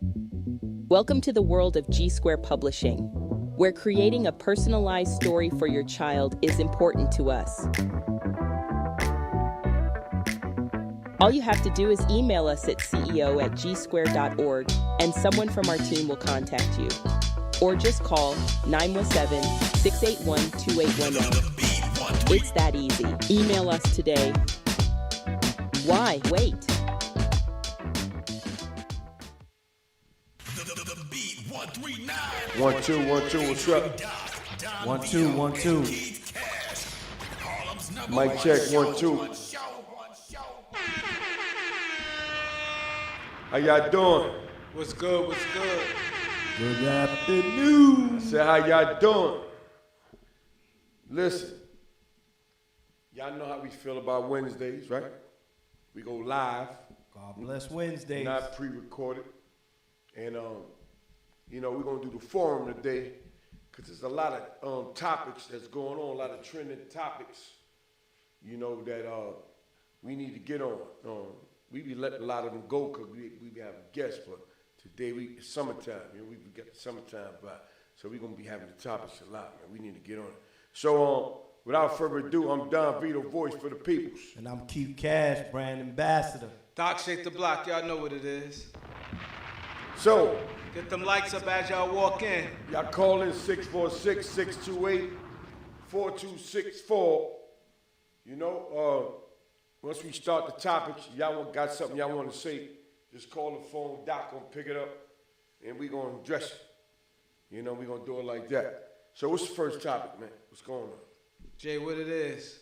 Welcome to the world of G Square Publishing, where creating a personalized story for your child is important to us. All you have to do is email us at ceo@gsquare.org and someone from our team will contact you. Or just call 917-681-2810. It's that easy. Email us today. Why wait? One, two, what's up? 1 2 1 2. Mic check, 1 2. How y'all doing? What's good? What's good? Good afternoon. I said, how y'all doing? Listen, y'all know how we feel about Wednesdays, right? We go live. God bless Wednesdays. Not pre-recorded. And, you know, we're going to do the forum today because there's a lot of topics that's going on, a lot of trending topics, you know, that we need to get on. We be letting a lot of them go because we be having guests, but today it's summertime. You know, we got the summertime vibe, so we're going to be having the topics a lot, man. We need to get on it. So, without further ado, I'm Don Vito, voice for the peoples. And I'm Keith Cash, brand ambassador. Doc Shake the Block, y'all know what it is. So, Get them likes up as y'all walk in. y'all call in 646-628-4264. You know, once we start the topics, y'all got something y'all want to say, just call the phone. Doc gonna pick it up, and we gonna address it. You know, we gonna do it like that. So what's the first topic, man? What's going on? Jay, what it is?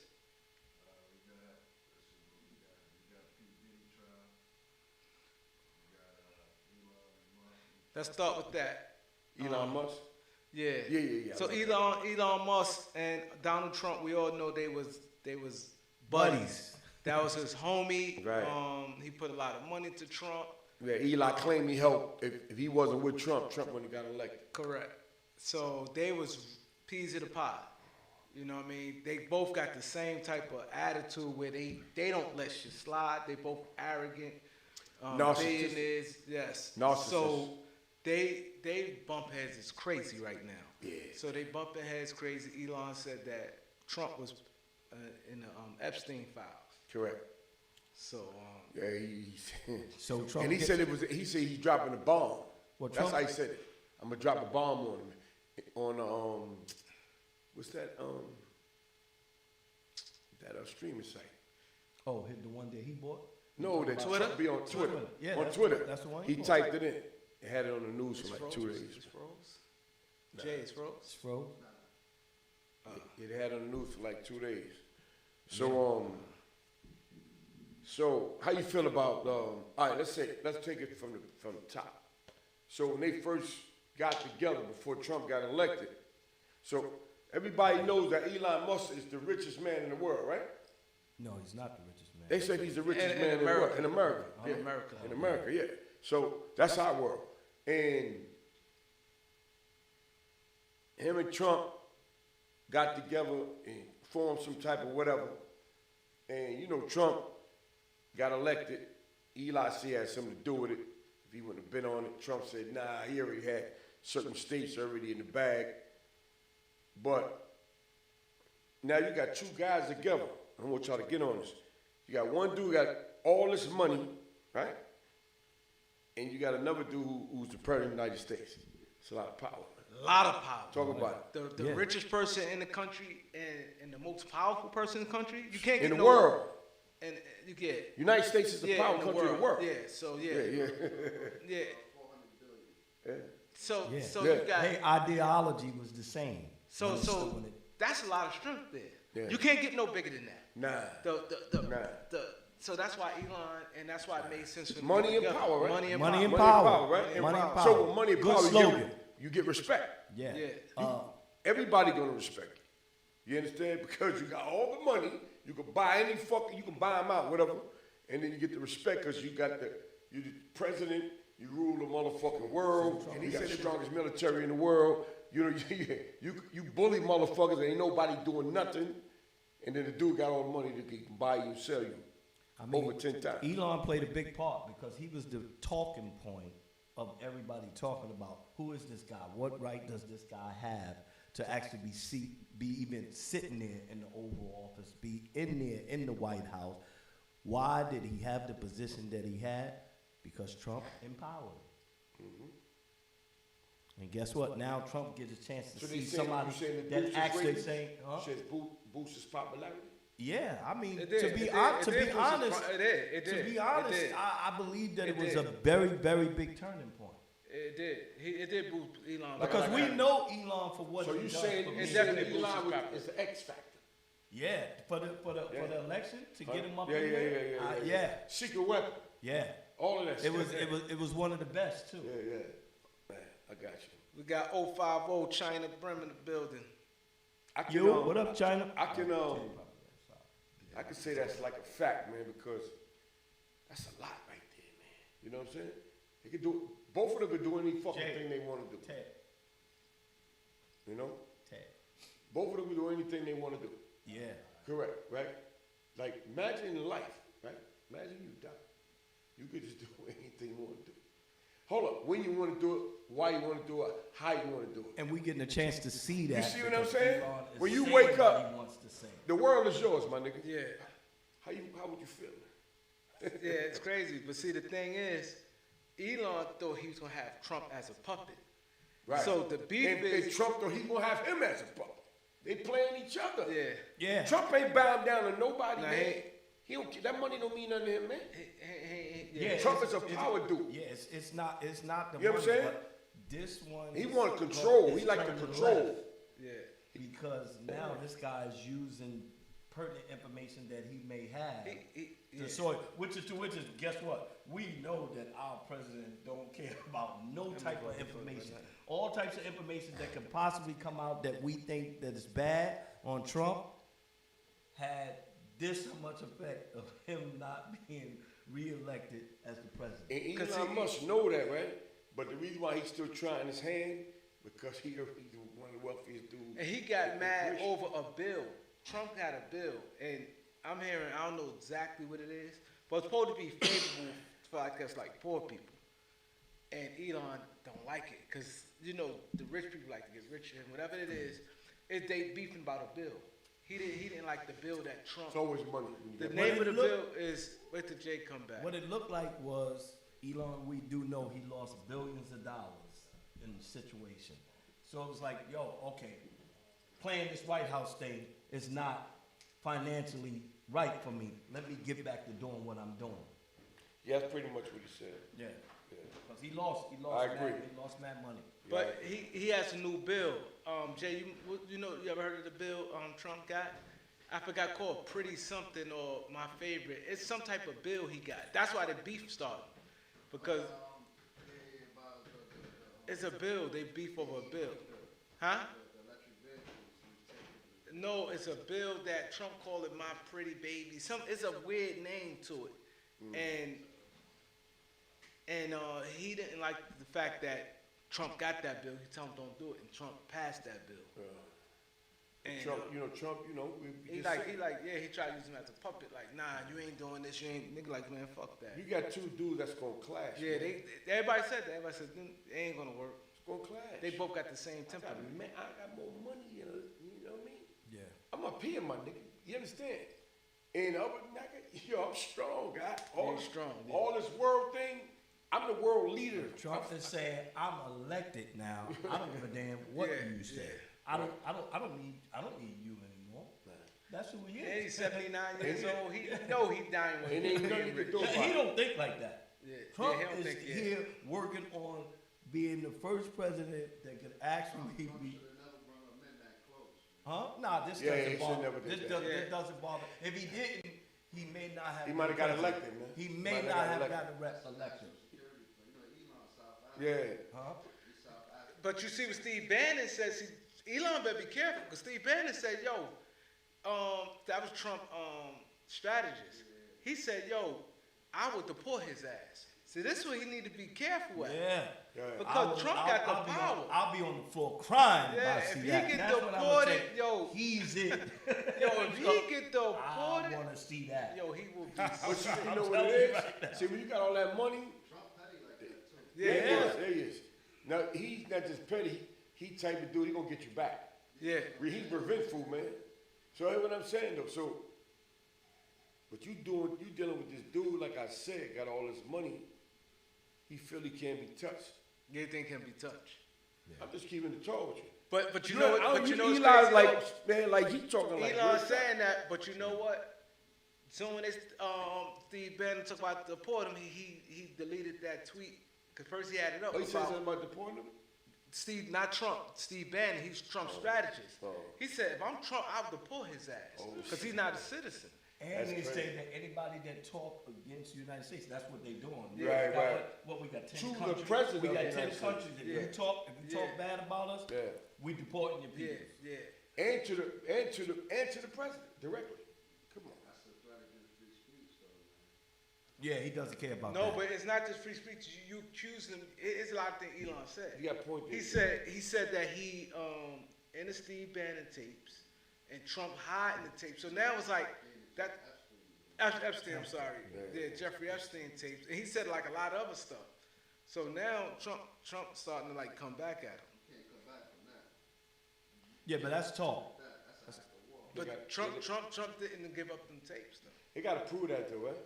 Let's start with that. Elon Musk? Yeah. Yeah. So Elon Musk and Donald Trump, we all know they was buddies. That was his homie. Right. He put a lot of money to Trump. Yeah, Eli claimed he helped. If he wasn't with Trump, Trump wouldn't have got elected. Correct. So they was peas of the pod. You know what I mean? They both got the same type of attitude where they don't let shit slide. They both arrogant. Billionaires. Yes. Narcissists. So they bump heads is crazy right now. Yeah. So they bumping heads crazy. Elon said that Trump was in the Epstein files. Correct. So Yeah, So Trump and he said he's dropping a bomb. Well, That's Trump- how he said it. I'm gonna drop a bomb on him. On what's that streaming site? Oh, the one that he bought? No, that Twitter? Trump be on Twitter. Yeah, on that's Twitter. that's the one He he bought. typed it in. It had it on the news for like 2 days. It's froze. Jay, it's froze. It's froze. It had on the news for like 2 days. So so how you feel about all right? Let's take it from the top. So when they first got together before Trump got elected, so everybody knows that Elon Musk is the richest man in the world, right? No, he's not the richest man. They say he's the richest In man in the world. In America. In Yeah. America. In America, yeah. So that's our world. And him and Trump got together and formed some type of whatever. And you know, Trump got elected. Eli said he had something to do with it. If he wouldn't have been on it, Trump said, nah, he already had certain states already in the bag. But now you got two guys together. I want y'all to get on this. You got one dude got all this money, right? And you got another dude who's the president of the United States. It's a lot of power. A lot of power. Talk about it. The richest person in the country and the most powerful person in the country. You can't get In the no, world. And you get United States is the power in country of the world. Yeah. So yeah. Yeah. Yeah. So Yeah. so Yeah. you got Their ideology was the same. so When it- that's a lot of strength there. Yeah. You can't get no bigger than that. Nah. So that's why Elon, and that's why it made sense for them to Money get and together. power, right? Money and Money power. and Money and power. power, right? Money and So power. with money and Good power, slogan. you get respect. Yeah. Yeah. Everybody gonna respect you. You understand? Because you got all the money, you can buy any fucking, you can buy them out, whatever, and then you get the respect because you're the president, you rule the motherfucking world, and he got the strongest military in the world. You know, you bully motherfuckers, and ain't nobody doing nothing, and then the dude got all the money that he can buy you and sell you. I mean, over 10 times. Elon played a big part because he was the talking point of everybody talking about who is this guy? What right does this guy have to actually be even sitting there in the Oval Office, be in there in the White House? Why did he have the position that he had? Because Trump empowered him. And guess what? Now Trump gets a chance to see somebody that actually saying, boost his popularity. Yeah, I mean, To to be honest, I believe that it was a very, very big turning point. It did. It did boost Elon. Because we know Elon for what So he you does. saying for you me. saying Elon is the X factor? Yeah, for the election to get him up Yeah, in yeah, there. yeah, yeah. Secret weapon. Yeah. All of that. It was one of the best too. Yeah. Man, I got you. We got 050 China Brim in the building. What up, China? I can say that's like a fact, man, because that's a lot right there, man. You know what I'm saying? They could do both of them could do any fucking thing they want to do. Ted. You know? Ted. Both of them could do anything they want to do. Yeah. Correct, right? Like imagine in life, right? Imagine you die. You could just do anything you want to do. Hold up, when you want to do it, why you want to do it, how you want to do it. And we getting a chance to see that. You see what I'm saying? Elon is When you saying wake what up, he wants to say. the world is yours, my nigga. Yeah. How would you feel? Yeah, it's crazy. But see, the thing is, Elon thought he was going to have Trump as a puppet. Right. So the beef is... And Trump thought he gonna have him as a puppet. They playing each other. Yeah. Yeah. Trump ain't bound down to nobody, Nah, man. He don't, that money don't mean nothing to him, man. Yeah, Trump is a power dude. Yeah, it's not the You know what I'm money, saying? but this one He want control. is He like to turning control. left. Yeah. Because now this guy is using pertinent information that he may have. Yeah. So which is guess what? We know that our president don't care about no type of information. All types of information that can possibly come out that we think that is bad on Trump had this much effect of him not being reelected as the president. And Elon Musk know that, right? But the reason why he's still trying his hand, because he's one of the wealthiest dudes. And he got mad over a bill. Trump had a bill, and I'm hearing, I don't know exactly what it is, but it's supposed to be favorable for, I guess, like poor people. And Elon don't like it, because, you know, the rich people like to get richer, and whatever it is they beefing about a bill. He didn't like the bill that Trump... It's always money. The name of the bill is, wait till Jay come back. What it looked like was, Elon, we do know he lost billions of dollars in the situation. So it was like, yo, okay, playing this White House thing is not financially right for me. Let me get back to doing what I'm doing. Yeah, that's pretty much what he said. Yeah. Because he lost I agree. he lost mad money. But he has a new bill. Jay, you ever heard of the bill Trump got? I forgot, called Pretty Something or My Favorite. It's some type of bill he got. That's why the beef started. Because it's a bill. They beef over a bill. Huh? No, it's a bill that Trump called it My Pretty Baby. It's a weird name to it. And he didn't like the fact that Trump got that bill. He told him don't do it, and Trump passed that bill. And Trump, he tried to use him as a puppet. Like, nah, you ain't doing this. You ain't. Nigga, like, man, fuck that. You got two dudes that's gonna clash. Yeah, man. everybody said that. Everybody said it ain't gonna work. It's gonna clash. They both got the same temper. I got more money, you know what I mean? Yeah. I'm up here, my nigga. You understand? And other nigga, I'm strong, guy. All this world thing, I'm the world leader. Trump is saying, I'm elected now. I don't give a damn what you say. I don't need you anymore. That's who he is. And he's 79 years old. He know he dying when It ain't nothing to do about He it. don't think like that. Yeah. Trump he don't is think, here working on being the first president that could actually be. Huh? Nah, this doesn't bother. This doesn't bother. If he didn't, he may not have. He might have got elected, man. He may not have gotten elected. Yeah. Huh? But you see what Steve Bannon says. Elon better be careful, because Steve Bannon said, yo, that was Trump strategist. He said, yo, I would deport his ass. See, this is what he need to be careful at. Yeah. Because Trump got the power. I'll be on the floor crying. Yeah, if I see if he that. get That's what I'ma deported, say. yo. He's it. Yo, if he get deported, I want to see that. yo, he will be But so you know what it is? See, when you got all that money, Yeah, Now, he's not just petty. He type of dude, he gonna get you back. Yeah. He's revengeful, man. So that's what I'm saying, though. So, but you dealing with this dude, like I said, got all this money. He feel he can't be touched. Anything can be touched. I'm just keeping the talk with you. But you know what? But you know what's Eli's crazy, like, man, like he talking like. Elon's saying that, but you know what? So when Steve Bannon talked about deporting him, he deleted that tweet because first he had it up. Oh, he said something about deporting him? Steve, not Trump. Steve Bannon, he's Trump's strategist. Oh. He said, if I'm Trump, I'll deport his ass because he's not a citizen. And they say that anybody that talk against the United States, that's what they're doing. Right. What we got 10 To the countries. president We of got the 10 United countries. If you talk bad about us, we deporting your people. Yeah. And to the president directly. Come on. That's the threat against free speech, though, man. Yeah, he doesn't care about that. No, but it's not just free speech. You accuse them. It's a lot of things Elon said. You got a point there. He said that he in the Steve Bannon tapes and Trump hiding the tapes. So now it's like that. Epstein, I'm sorry. Yeah, Jeffrey Epstein tapes. And he said like a lot of other stuff. So now Trump's starting to like come back at him. You can't come back from that. Yeah, but that's talk. That's an act of war. But Trump didn't give up them tapes though. They got to prove that though, right?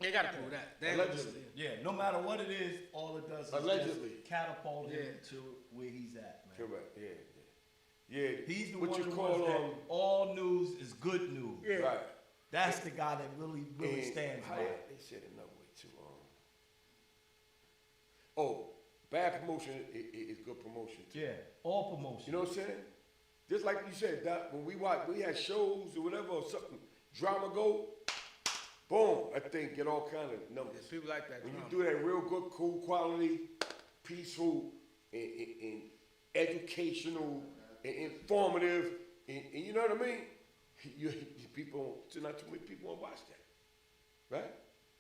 They got to prove that. They Allegedly. Yeah, no matter what it is, all it does is Allegedly. just catapult him to where he's at, man. Correct. Yeah. He's the what one you who call that all news is good news. Yeah. Right. That's the guy that really And stands how by. They said it another way too. Bad promotion is good promotion too. Yeah, all promotion. You know what I'm saying? Just like you said, Doc, when we had shows or whatever or something, drama go, boom, that thing get all kind of numbers. People like that. When drama. you do that real good, cool quality, peaceful, and educational, and informative, and you know what I mean? People, not too many people want to watch that, right?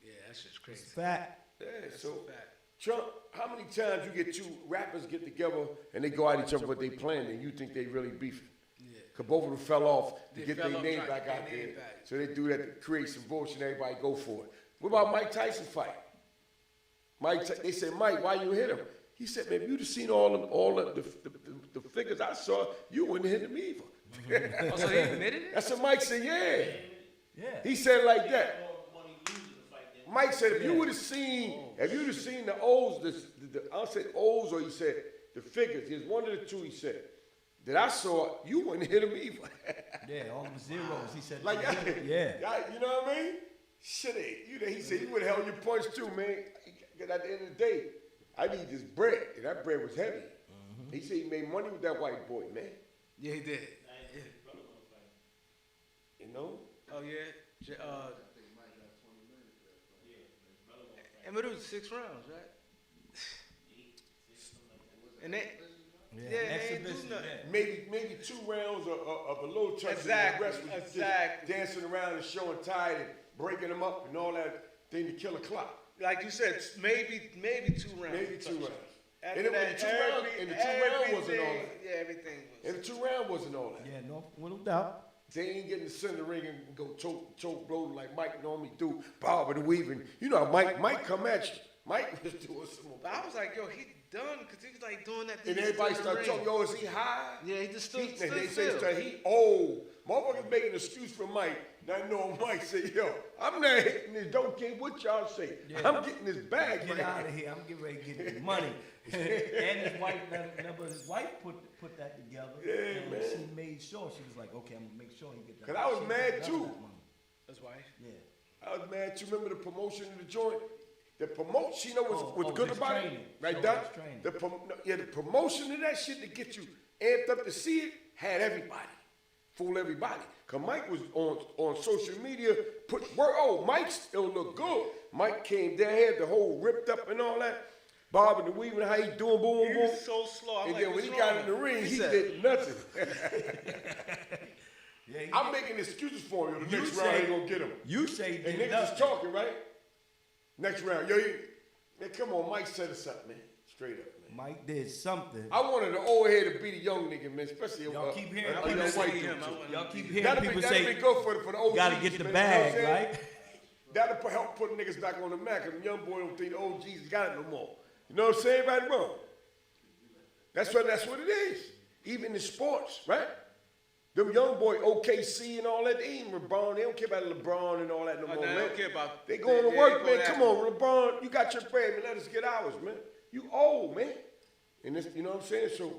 Yeah, that's just crazy. It's fact. Yeah, That's so a fact. Trump, how many times you get two rappers get together and they go at each other what they planned and you think they really beefing? Yeah. Because both of them fell off to They get fell their off name trying back to out get their there. name back. So they do that to create some bullshit and everybody go for it. What about Mike Tyson fight? They said, Mike, why you hit him? He said, man, if you'd have seen all the figures I saw, you wouldn't hit him either. Oh, so he admitted it? That's what Mike said, yeah. Yeah. He said it like that. Mike said, if you would have seen, the O's, I said O's, or he said the figures. There's one of the two. He said that I saw. You wouldn't hit him either. Yeah, all the zeros. He said, Like, yeah. You know what I mean? Shit, he said you would have held your punch too, man. Because at the end of the day, I need this bread, and that bread was heavy. He said he made money with that white boy, man. Yeah, he did. You know? Oh yeah. I think Mike got 20 million for that fight. And but it was 6 rounds, right? And they, Yeah, they ain't do exhibition, nothing. Maybe 2 rounds of a little touch. Exactly, And the rest was just exactly. dancing around and showing tired and breaking them up and all that thing to kill a clock. Like you said, maybe 2 rounds. Maybe 2 rounds. After And it was that, the 2 round, and the 2 round wasn't all everything- that. Yeah, everything was. And the 2 round wasn't all that. Yeah, no doubt. They ain't getting the center ring and go choke blow like Mike normally do, bob and weaving. You know how Mike come at you. Mike was doing some more. But I was like, yo, he done, because he was like doing that. And everybody started talking, yo, is he high? Yeah, he just stood And they still. say he old. Motherfuckers making an excuse for Mike. Not knowing Mike say, yo, I'm not hitting this. Don't care what y'all say. Yeah. I'm getting this bag. Get right out here. of here. I'm getting ready to get the money. And his wife, remember his wife put that together. Yeah, and man. she made sure, she was like, okay, I'm going to make sure he get that. 'Cause I was she mad, got too. that money. That's why. Yeah. I was mad. You remember the promotion of the joint? The promotion, you know what's good his about training. it? Right, So Doc? his training. The promotion of that shit to get you amped up to see it had everybody. Fool everybody. Cause Mike was on social media, Mike still look good. Mike came down here, the whole ripped up and all that. Bobbing and weaving, how he doing, boom, He boom. was so slow. I'm And like, then when he what's got wrong? in the ring, he said, did nothing. Yeah, he I'm did. making excuses for him. The You next round say- ain't gonna get him. You say he And did niggas is nothing. talking, right? Next round, yo, man, come on, Mike set us up, man. Straight up, man. Mike did something. I wanted the old head to be the young nigga, man, especially Y'all keep hearing a people young say white him. dude, too. Y'all keep hearing That'll people be say, good for the OGs, gotta get the man, bag, you know what I'm saying? right? That'll help put niggas back on the map, because the young boy don't think the OGs got it no more. You know what I'm saying? Right or wrong? That's what it is. Even in sports, right? Them young boy OKC and all that, they ain't LeBron. They don't care about LeBron and all that no more, They man. don't care about. They going to work, man. go Come on, LeBron. You got your bread, man. Let us get ours, man. You old, man. And this, you know what I'm saying? So.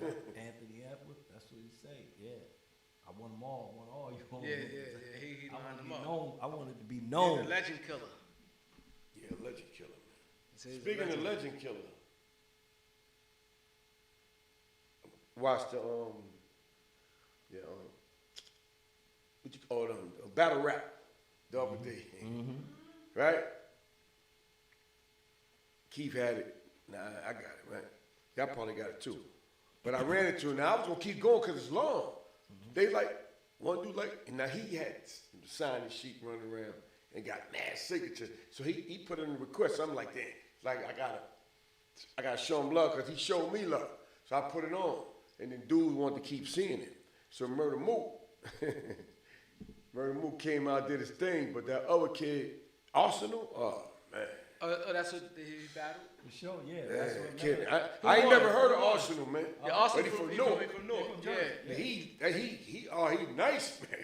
Anthony Edwards, that's what he say. Yeah, I want them all. I want all you. He lined them up. I wanted to be known. He's a legend killer. Yeah, legend killer, man. He's a Speaking of legend killer, watched the what you call them, battle rap the other day, right? Keith had it. Nah, I got it, right? Y'all probably got it too. But I ran into it. Now I was gonna keep going because it's long. They like one dude like, and now he had the signing sheet running around and got mad signatures. So he put in a request. I'm like, damn, like I gotta show him love because he showed me love. So I put it on, and then dude wanted to keep seeing it. So Murder Mook came out, did his thing, but that other kid, Arsenal, oh man. Oh, that's what he battled? For sure, yeah. Yeah, That's what kid. matters. I ain't never heard of Arsenal, man. Yeah, Arsenal But he from North. Yeah. He nice, man.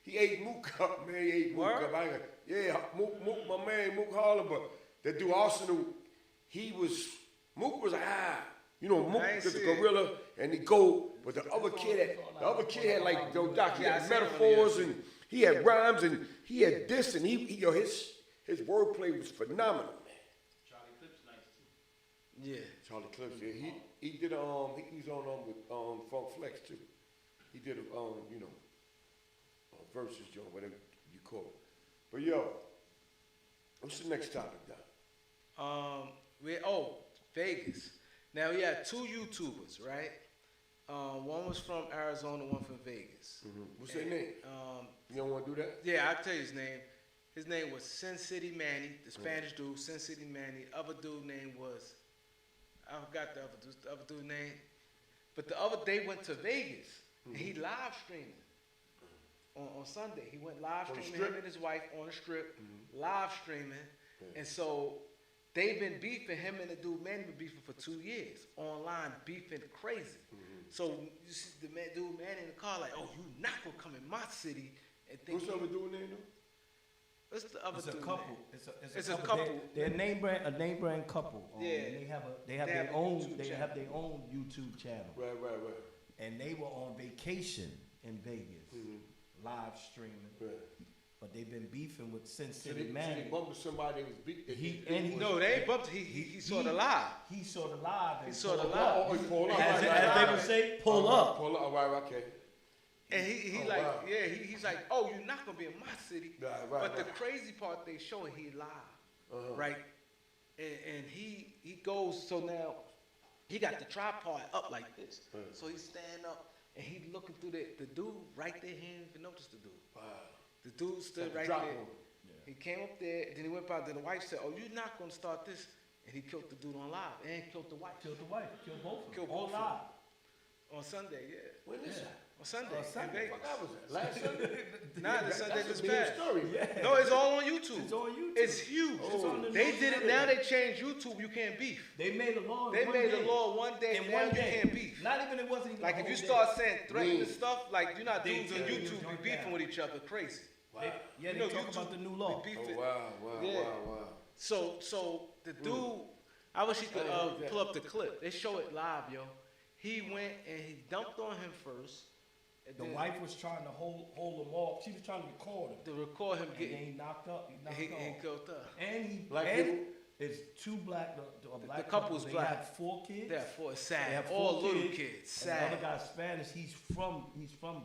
He ate Mook up, man. He ate Mook Word? up. Mook, my man, Mook Harlem, but that dude Arsenal, Mook was Mook I ain't is a see it. gorilla and he go, but the other kid had like Joe Doc, he Yeah, I had seen it on metaphors the and he had rhymes and he had this and his wordplay was phenomenal, man. Yeah. Charlie Clips, yeah, he did he was on with Funk Flex too. He did versus joint, whatever you call it. But yo, what's the next topic, Doc? Vegas. Now we had two YouTubers, right? One was from Arizona, one from Vegas. What's their name? You don't want to do that? Yeah, I'll tell you his name. His name was Sin City Manny, the Spanish dude, Sin City Manny. Other dude name was, I forgot the other dude name. But they went to Vegas and he live streamed on Sunday. He went live streaming, him and his wife on the strip, live streaming. And so they've been beefing, him and the dude Manny been beefing for 2 years, online beefing crazy. So you see the dude Manny in the car like, oh, you not gonna come in my city and think. What's the other dude name though? What's the other It's a dude couple. name? It's a couple. They're a name brand couple. Yeah. And they have They have their a own. YouTube They channel. have their own YouTube channel. Right. And they were on vacation in Vegas, live streaming. Right. But they've been beefing with Sin So City they Manny. bumped into somebody that was beat. No, they ain't bumped. He saw the live. He saw the live. And He saw the pulled live. up. Oh, he pulled up. As they would say, pull up. Pull up. All right, okay. And he Oh, like, wow. yeah, he's like, oh, you're not gonna be in my city. Right, but the right. crazy part, they showing he live, right? And he goes, so now he got the tripod up like this. So he's standing up and he looking through the dude right there. He didn't even notice the dude. Wow. The dude stood right Drop there. him. He came up there, then he went by. Then the wife said, "Oh, you're not gonna start this," and he killed the dude on live and killed the wife. Killed the wife. Killed both of them. Killed All both of live. On Sunday, yeah. When is that? On Sunday, On Sunday. in Vegas. Fuck, that was it. Last Sunday? Nah, the Sunday That's just a big passed. story, man. Yeah. No, it's all on YouTube. It's on YouTube. It's huge. It's on the They news did it. channel. Now they changed YouTube. You can't beef. They made a law. They in one made day. a law one day. In Now one you day. can't beef. Not even it wasn't even. Like a if you whole start day. saying threatening Mm. stuff, like you're not They dudes on take YouTube you be down. beefing with each other crazy. They, yeah, You they know, talk YouTube about the new be law. beefing. Wow. Yeah. Wow. So the dude, I wish he could I heard that. pull up the clip. They show it live, yo. He went and he dumped on him first. And The then wife was trying to hold him off. She was trying to record him. to record him And then getting he knocked up. He knocked he off. killed her. And he Black and people? it's two black. A black the couple's couple. black. They had 4 kids. They're four They sad. have 4 All little kids. kids. And the Sad. other guy's Spanish. He's from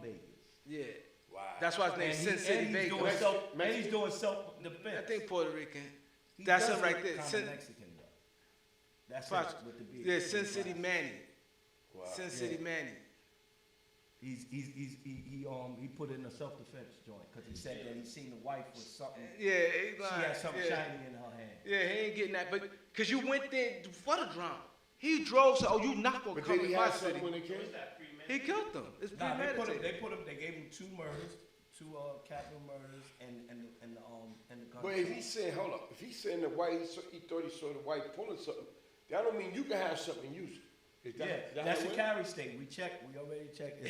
Vegas. Yeah. Wow. That's why his name's Sin City and he's doing Vegas. self defense. I think Puerto Rican. That's him right there. Sin, Mexican though. That's Fox- it with the beard. yeah, Sin City Manny. Wow. Sin City Manny. He put in a self defense joint because he said that he seen the wife with something. Yeah, he She lying. had something yeah. shiny in her hand. Yeah, he ain't getting that. But because you went there for the drama. He drove, so, oh, you not going to But come did he in my have city. something when they came? He killed them. It's Nah, premeditated. they gave him 2 murders, 2 capital murders, and the gun. But if he's saying, hold up, if he's saying the white, he thought he saw the white pulling something, that don't mean you can have something and use it. That's a carry state. We already checked.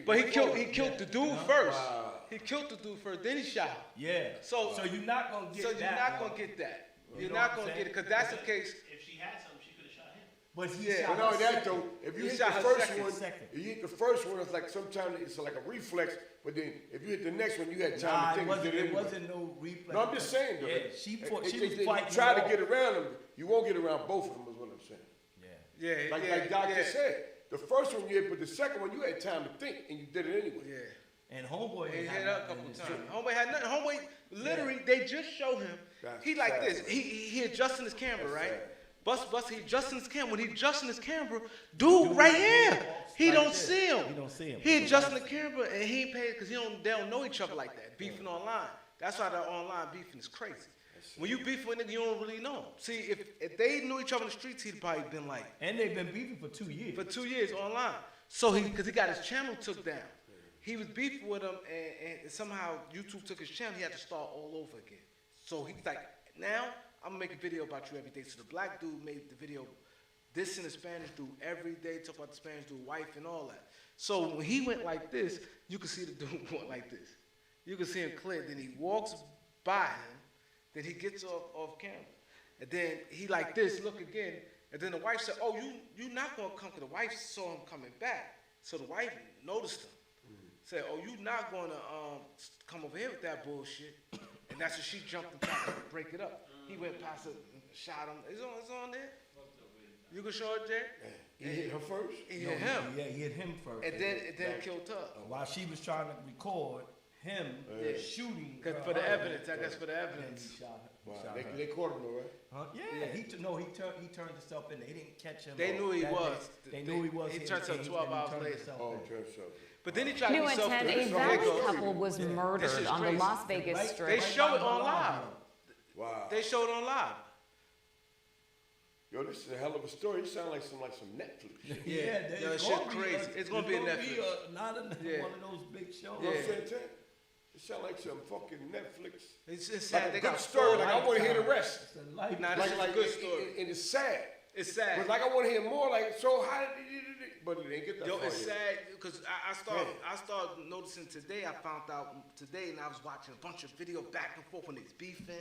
But he killed the dude first. Wow. He killed the dude first, then he shot him. Yeah. So you're not gonna get that. So you're not gonna get that. You're not gonna get it, because that's the case. If she had something, she could have shot him. But he shot no, that though, if you hit the first one, it's like sometimes it's like a reflex. But then if you hit the next one, you had time to think. It wasn't no reflex. No, I'm just saying though. Yeah, she was fighting. Try to get around them. You won't get around both of them. Is what I'm saying. Yeah. Like Doctor said, the first one you hit, but the second one you had time to think and you did it anyway. Yeah. And homeboy hit up a couple times. Homeboy had nothing. Homeboy literally they just show him. He like this. He adjusting his camera, right? He adjusting his camera. When he adjusting his camera, dude right here. He don't see him. He adjusting the camera and he ain't paid because they don't know each other like that. Beefing online. That's why the online beefing is crazy. When you beef with a nigga, you don't really know him. See, if they knew each other in the streets, he'd probably been like. And they've been beefing for 2 years. For 2 years online. So because he got his channel took down. He was beefing with him, and somehow YouTube took his channel. He had to start all over again. So he's like, now I'm gonna make a video about you every day. So the black dude made the video dissing the Spanish dude every day, talk about the Spanish dude, wife and all that. So when he went like this, you could see the dude going like this. You could see him clear. Then he walks by him. Then he gets off camera. And then he like this, look again. And then the wife said, oh, you not gonna come, because the wife saw him coming back. So the wife noticed him. Said, oh, you not gonna come over here with that bullshit. And that's when she jumped and tried to break it up. He went past it and shot him. It's on there? You can show it there? He hit her first? He hit him. Yeah, he hit him first. And then killed her. While she was trying to record him shooting. For the evidence, I guess for the evidence. Wow. They caught him though, right? Huh? Yeah. He turned himself in. They didn't catch him. They knew he was. They knew he was. He turned himself 12 hours later. Oh, he turned himself. But then he tried to New at 10, a Valley couple was murdered on the Las Vegas Strip. They show it on live. Wow. They show it on live. Yo, this is a hell of a story. You sound like some Netflix shit. Yeah, that shit crazy. It's gonna be a Netflix. Not one of those big shows. You know what I'm saying? It sound like some fucking Netflix. It's just sad. Like a good story. Like I want to hear the rest. Nah, this is a good story. And it's sad. It's sad. But like I want to hear more. Like, so how did you? But it didn't get that far it's yet. sad because I started noticing today. I found out today, and I was watching a bunch of video back and forth when it's beefing.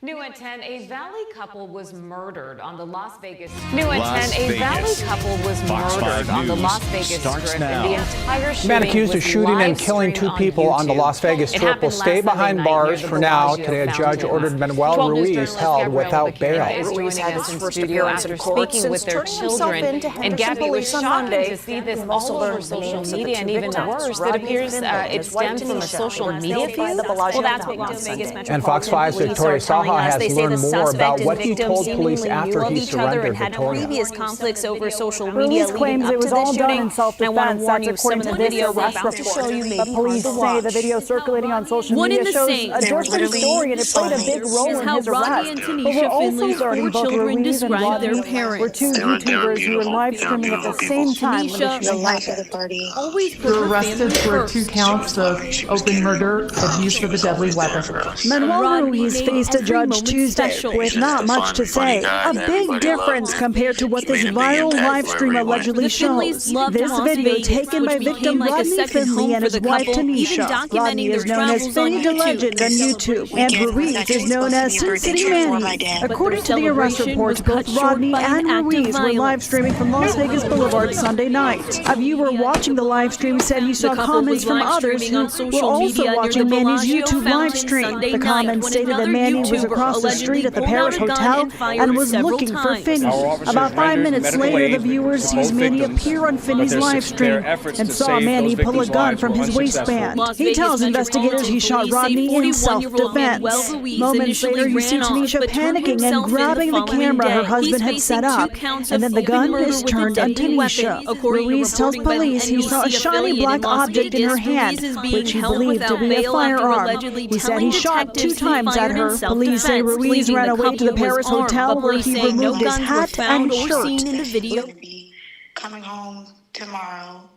New at 10, a Valley couple was murdered on the Las Vegas. New at 10, a Valley couple was murdered on the Las Vegas Strip. Now. And the entire shooting Man accused of shooting and killing 2 people on the Las Vegas Strip will stay behind bars for now. Today, a judge ordered Manuel Ruiz held without bail. Ruiz had his first studio after speaking with their children. And Gabby, was shocking to see this all over social media, and even worse, it appears it stemmed from a social media feud. Well, that's what Las Vegas Metropolitan And Fox 5's Victoria Saha has learned more about what he told police after he surrendered. Had Victoria. previous conflicts over social media leading up to this shooting. I want to warn you, some of the video we're about to show you may be police say the video circulating on social media shows a different story, and it played a big role in his arrest. But we're also learning both Ruiz and Rodney were 2 YouTubers who were live streaming at the same time when the shooting happened. They were arrested for 2 counts of open murder and use of a deadly weapon. Manuel Ruiz faced a judge Tuesday with not much to say. A big difference compared to what this viral live stream allegedly shows. This video taken by victim Rodney Finley and his wife Tanisha. Rodney is known as Finny the Legend on YouTube, and Ruiz is known as Sin City Manny. According to the arrest reports, both Rodney and Ruiz were live streaming from Las Vegas Boulevard Sunday night. A viewer watching the live stream said he saw comments from others who were also watching Manny's YouTube live stream. The comments stated that Manny was across the street at the Paris Hotel and was looking for Finney. About 5 minutes later, the viewer sees Manny appear on Finney's live stream and saw Manny pull a gun from his waistband. He tells investigators he shot Rodney in self-defense. Moments later, you see Tanisha panicking and grabbing the camera her husband had set up, and then the gun is turned on Tanisha. Ruiz tells police he saw a shiny black object in her hand, which he believed to be a firearm. He said he shot 2 times at her. Police say Ruiz ran away to the Paris Hotel where he removed his hat and shirt. Coming home tomorrow.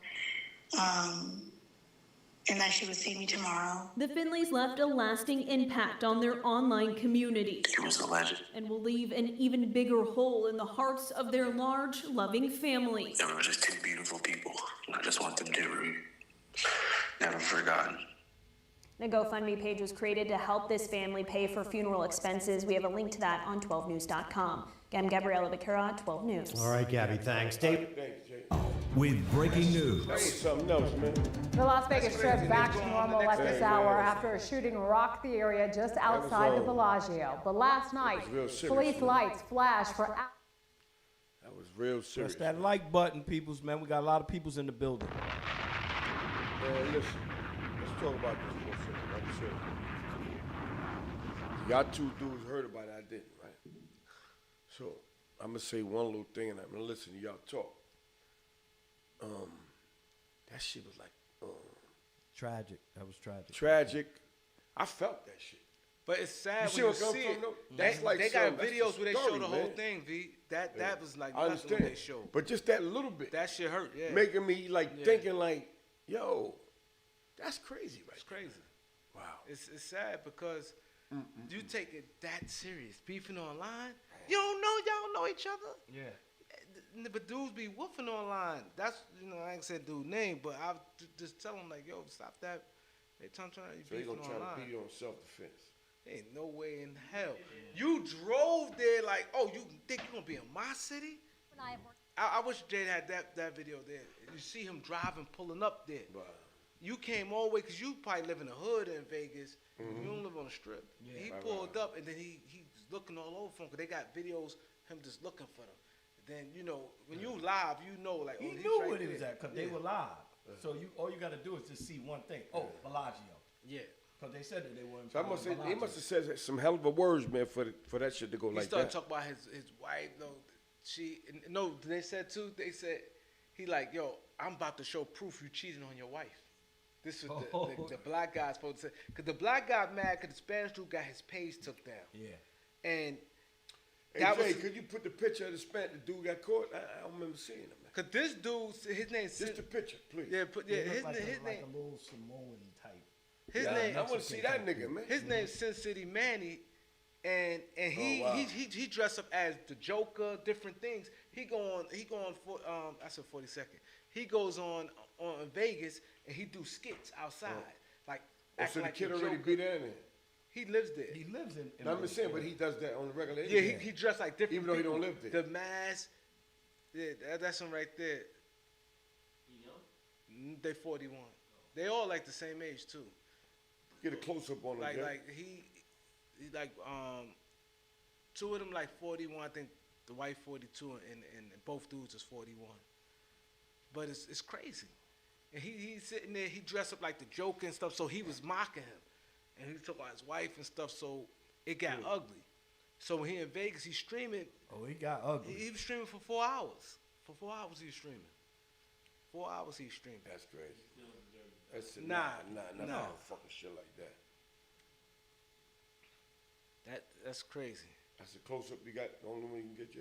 and that she would see me tomorrow. The Finleys left a lasting impact on their online community. She was a legend. And will leave an even bigger hole in the hearts of their large, loving family. They were just two beautiful people. I just want them to be never forgotten. A GoFundMe page was created to help this family pay for funeral expenses. We have a link to that on 12news.com. I'm Gabriella Becerra, 12 News. All right, Gabby, thanks. Dave. Thanks, Jay. With breaking news. That ain't something else, man. The Las Vegas Strip back to normal at this hour after a shooting rocked the area just outside the Bellagio. But last night, police lights flashed for hours. That was real serious. Press that like button, peoples, man. We got a lot of peoples in the building. Man, listen. Let's talk about this for a second. I'm sure. Y'all two dudes heard about it. I didn't, right? So I'm gonna say one little thing, and I'm gonna listen to y'all talk. That shit was like tragic. That was tragic. Tragic. I felt that shit. But it's sad you when see you see it. That's like they got videos where they show the whole man. thing, V. That was like I nothing understand. what they showed. But just that little bit. That shit hurt, yeah. Making me like thinking like, yo, that's crazy, right? It's crazy. Wow. It's sad because you take it that serious. Beefing online, y'all don't know each other. Yeah. But dudes be woofing online. That's, I ain't said dude name, but I just tell them like, yo, stop that. They trying to So he beefing gonna try online. to beat you on self-defense. Ain't no way in hell. You drove there like, oh, you think you gonna be in my city? I wish Jade had that video there. You see him driving, pulling up there. Wow. You came all the way, because you probably live in the hood in Vegas. You don't live on the strip. Yeah. He pulled up, and then he's looking all over for him, because they got videos him just looking for them. Then, when you live, like, He oh, he's knew right where he there. was at because they were live. So all you got to do is just see one thing. Oh, Bellagio. Yeah. Because they said that they weren't. So he must have said some hell of a words, man, for that shit to go like that. He started talking about his wife, though. They said too, he like, yo, I'm about to show proof you cheating on your wife. This was the black guy's supposed to say. Because the black guy mad because the Spanish dude got his page took down. Yeah. And hey, Jay, could you put the picture of the dude got caught? I don't remember seeing him, man. Because this dude, his name's... Just the picture, please. Yeah, his like name... like a little Samoan type. His name... I want to see that nigga, man. His name's Sin City Manny, and he dressed up as the Joker, different things. He go on for I said 42nd. He goes on Vegas and he do skits outside, like acting so the like kid the already Joker. be there then? He lives there. He lives in. I'm just saying, but he does that on the regular. Yeah, he dressed like different. Even though he people. don't live there. The mask. Yeah, that's him right there. They 41. They all like the same age too. Get a close up on him. Like he like two of them like 41. I think the wife 42 and both dudes is 41. But it's crazy. And he's sitting there. He dressed up like the Joker and stuff. So he was mocking him, and he talking about his wife and stuff. So it got ugly. So when he in Vegas, he's streaming. Oh, he got ugly. He was streaming for 4 hours. For 4 hours he was streaming. 4 hours he was streaming. That's crazy. That's Nah. Fucking shit like that. That's crazy. That's the close up you got. The only one you can get, Jay.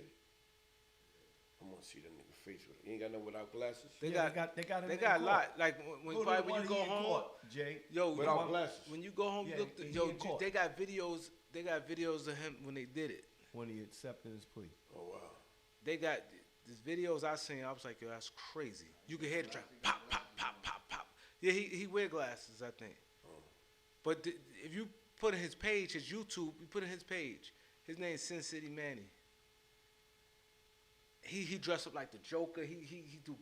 I want to see that nigga face with it. You ain't got no without glasses. They got a lot. Like when you go home, Jay. Yo, without glasses. When you go home, you look. They got videos. They got videos of him when they did it. When he accepted his plea. Oh wow. They got these videos I seen. I was like, yo, that's crazy. You can hear the track pop, pop, pop, pop, pop. Yeah, he wear glasses, I think. Oh. But if you put in his page, his YouTube, you put in his page. His name's Sin City Manny. He dressed up like the Joker. He do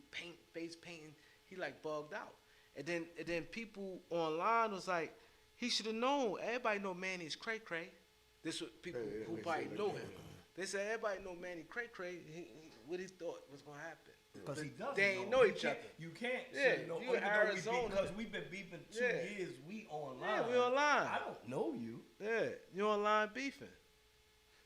face painting. He like bugged out. And then people online was like, he should have known. Everybody know Manny's cray cray. This was people who probably know him. They said everybody know Manny cray cray. What he thought was gonna happen. Because he doesn't. They ain't know each other. You can't. Yeah, say, you in Arizona. Because we've been beefing 2 years. We online. Yeah, we online. I don't know you. Yeah, you online beefing.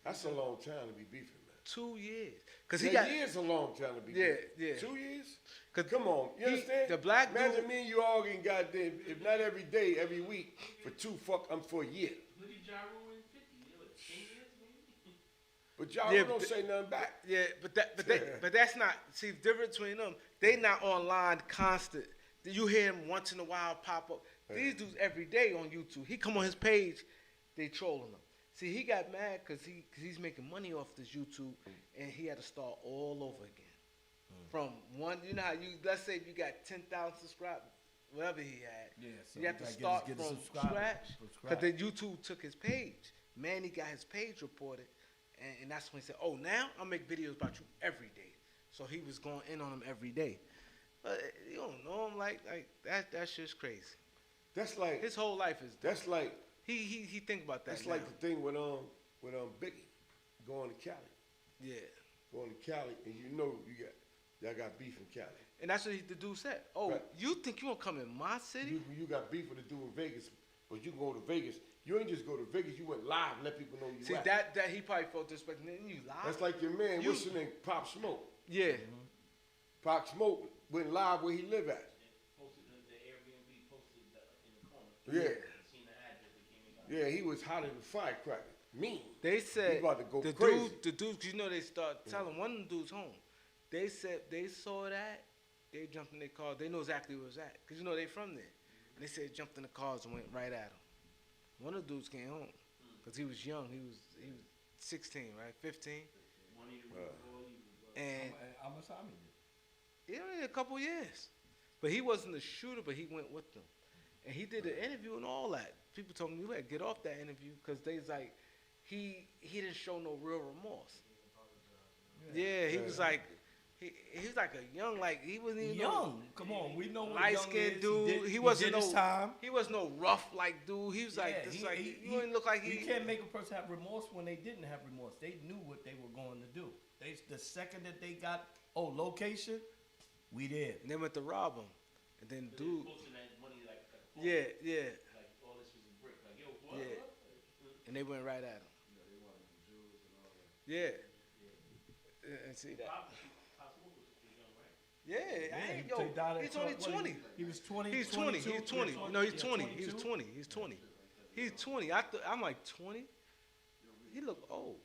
That's a long time to be beefing, man. 2 years. Cause years a long time to be beefing. Yeah. 2 years? Cause come on, you understand? The black Imagine dude. me and you arguing, goddamn, if not every day, every week, for a year. Look at Ja Rule in 50. It was 10 years, maybe. But y'all don't say nothing back. Yeah, but that's not. See, the difference between them, they not online constant. You hear him once in a while pop up. These dudes every day on YouTube. He come on his page, they trolling him. See, he got mad because he's making money off this YouTube, and he had to start all over again. From one, you know how let's say if you got 10,000 subscribers, whatever he had, so you have to start from scratch. Because then YouTube took his page. Manny got his page reported, and that's when he said, "Oh, now I'll make videos about you every day." So he was going in on him every day. But you don't know him like that. That's just crazy. That's like his whole life is. That's like he think about that. That's now. like the thing with Biggie going to Cali. Yeah. Going to Cali, and you know y'all got beef in Cali. And that's what the dude said. Oh, right. You think you gonna come in my city? You got beef with the dude in Vegas, but you go to Vegas. You ain't just go to Vegas. You went live and let people know you. See at. that he probably felt disrespect. Then you live. That's like your man. What's his name? Pop Smoke. Yeah. Pop Smoke went live where he live at. Posted the Airbnb posted in the corner. Yeah. Seen the address that came Yeah, he was hotter than firecracker. Mean. They said he about to go the crazy. dudes, you know, they start telling one of the dudes home. They said they saw that. They jumped in their car. They know exactly where it was at. Because, you know, they from there. And they said jumped in the cars and went right at him. One of the dudes came home. Because he was young. He was 16, right? 15. And how much time he did? Yeah, a couple years. But he wasn't the shooter, but he went with them. And he did an interview and all that. People told me, you had to get off that interview because they was like, he didn't show no real remorse. Yeah, he was like, he was like a young, like he wasn't even young. Come on, we know what light skinned dude. He wasn't he was no rough like dude. He was like this, like you didn't look like he. You can't make a person have remorse when they didn't have remorse. They knew what they were going to do. The second that they got location, we did. And they went to rob him, and then so dude. Money, like, yeah. Like all this was a brick. Like yo, what? Yeah. And they went right at him. Yeah, they wanted the Jews and all that. Yeah. And see that. Yeah, he's only 20. He was 20. He's 20. He's 20. No, he's 20. He was 20. He's 20. He's 20. I'm like 20. He look old.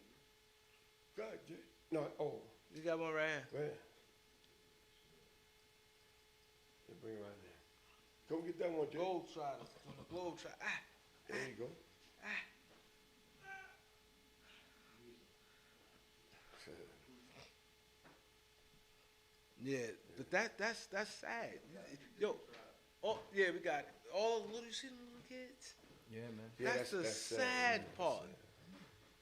God, no, old. You got one right here. Right. They bring it right there. Go get that one, Jay. Globe Trotter. Ah. There you go. Ah. Yeah, but that's sad. Yo, yeah, we got it. You see them little kids? Yeah, man. Yeah, that's the sad part.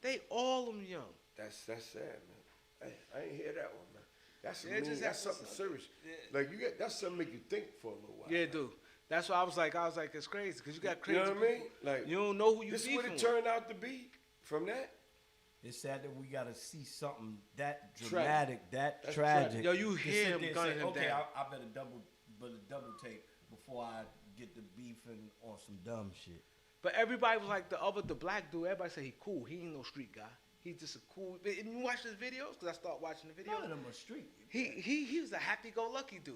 They all them young. That's sad, man. I ain't hear that one, man. That's something serious. Yeah. Like that's something make you think for a little while. Yeah, dude. That's why I was like, it's crazy because you got crazy. You know what I mean? Like you don't know who you. This is what it turned out to be from that. It's sad that we got to see something that dramatic, that tragic. Yo, you hear him gunning him okay, down. I better double take before I get the beefing on some dumb shit. But everybody was like the black dude. Everybody said he cool. He ain't no street guy. He's just a cool. And you watch his videos because I start watching the videos. None of them are street. He was a happy-go-lucky dude.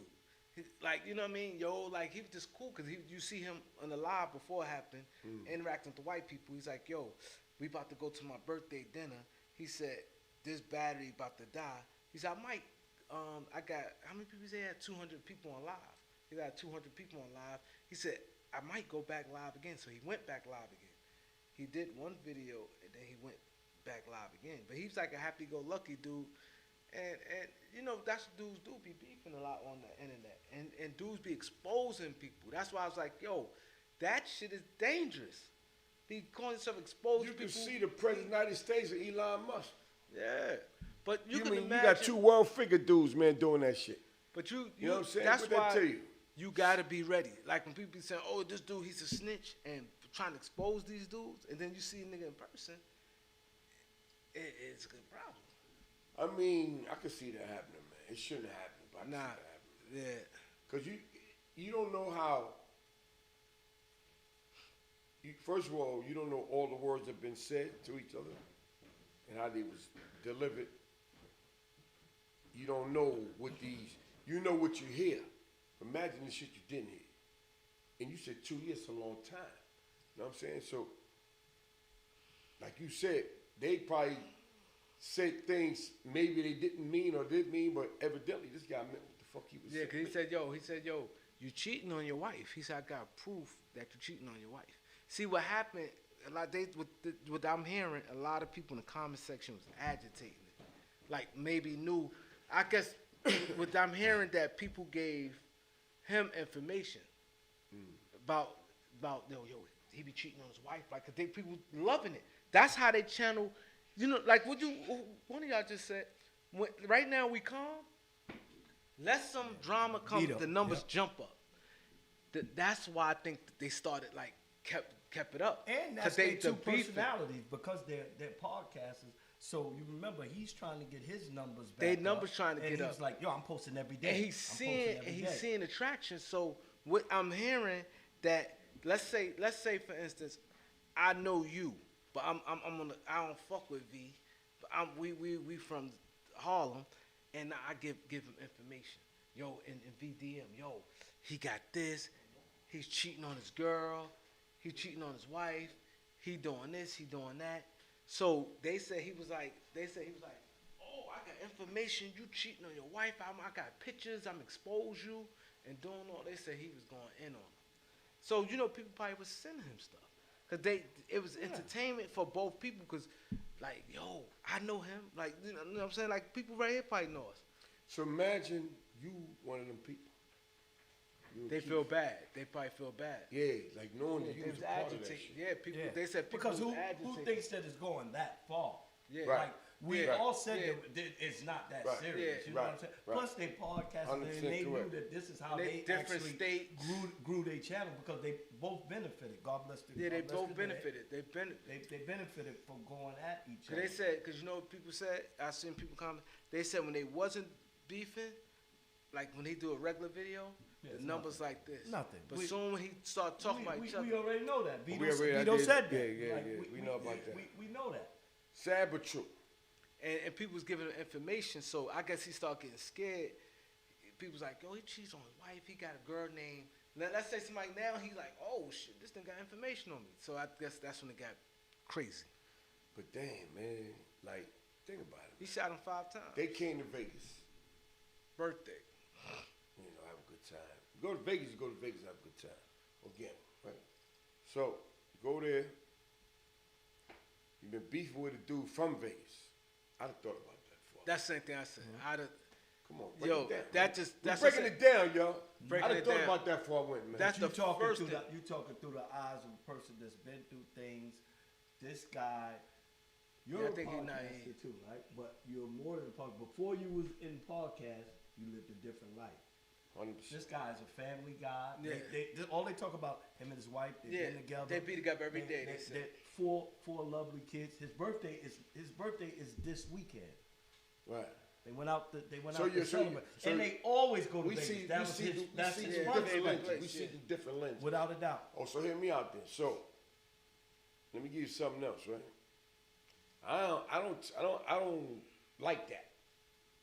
Like, you know what I mean? Yo, like, he was just cool because you see him on the live before it happened, interacting with the white people. He's like, yo, we about to go to my birthday dinner. He said, this battery about to die. He said, I got, how many people he had? 200 people on live. He got 200 people on live. He said, I might go back live again. So he went back live again. He did one video, and then he went back live again. But he's like a happy-go-lucky dude. And you know, that's what dudes do, be beefing a lot on the internet. And dudes be exposing people. That's why I was like, yo, that shit is dangerous. Be calling yourself exposed people. You can see the president of the United States and Elon Musk. Yeah. But you can imagine. You got two world-figure dudes, man, doing that shit. But you know what I'm saying? That's what why that tell you? You got to be ready. Like when people be saying, oh, this dude, he's a snitch, and trying to expose these dudes, and then you see a nigga in person, it's a good problem. I mean, I could see that happening, man. It shouldn't happen, but I can see that happening. Yeah. Because you don't know how, first of all, you don't know all the words that have been said to each other and how they was delivered. You don't know you know what you hear. Imagine the shit you didn't hear. And you said 2 years is a long time. You know what I'm saying? So, like you said, they probably said things maybe they didn't mean or did mean, but evidently this guy meant what the fuck he was saying. Yeah, because he said, yo, you cheating on your wife. He said, I got proof that you're cheating on your wife. See what happened, what I'm hearing, a lot of people in the comment section was agitating it. Like maybe knew, I guess what I'm hearing that people gave him information about yo, he be cheating on his wife. Like people loving it. That's how they channel, like one of y'all just said, right now we calm, let some drama come, the numbers jump up. That's why I think they started kept it up. And that's their two personalities because they're podcasters. So you remember he's trying to get his numbers back. Their numbers trying to get up. And he's like, yo, I'm posting every day. And he's seeing attraction. So what I'm hearing that let's say for instance, I know you, but I don't fuck with V, but we from Harlem, and I give him information. Yo, in VDM, yo, he got this. He's cheating on his girl. He cheating on his wife. He doing this. He doing that. So they said he was like, oh, I got information. You cheating on your wife. I got pictures. I'm expose you and doing all. They said he was going in on them. So people probably was sending him stuff because it was entertainment for both people. Because like, yo, I know him. Like, you know what I'm saying? Like people right here probably know us. So imagine you one of them people. They feel bad. They probably feel bad. Yeah, like knowing that you was a part of that shit. Yeah, people. Yeah. They said people because who thinks that it's going that far? Yeah, right. Like we all said that it's not that serious. You know what I'm saying? Right. Plus they podcasted and they knew that this is how they actually grew their channel because they both benefited. God bless them. Yeah, they both benefited. They benefited from going at each other. They said because what people said. I seen people comment. They said when they wasn't beefing, like when they do a regular video. The numbers like this. Nothing. But soon when he started talking about each other. We already know that. Vito said that. Yeah. We know about that. We know that. Sad but true. And people was giving him information, so I guess he started getting scared. People was like, yo, he cheats on his wife. He got a girl named. Let's say somebody now, he's like, oh, shit, this thing got information on me. So I guess that's when it got crazy. But damn, man, like, think about it. He shot him 5 times. They came to Vegas. Birthday. Have a good time. You go to Vegas, have a good time. Or gamble, right? So, you go there. You've been beefing with a dude from Vegas. I'd have thought about that before. That's the same thing I said. Come on, break it down. That's breaking it down, y'all. I'd have thought about that before I went, man. That's the first thing. You talking through the eyes of a person that's been through things. This guy, you're a podcaster too, right? But you're more than a podcaster. Before you was in podcast, you lived a different life. 100%. This guy is a family guy. Yeah. All they talk about him and his wife. They've been together. They be together every day. They four lovely kids. His birthday is this weekend. Right. They went out to celebrate, and they always go to Vegas. That's his We see the different lenses. Without a doubt. Oh, so hear me out then. So let me give you something else, right? I don't like that.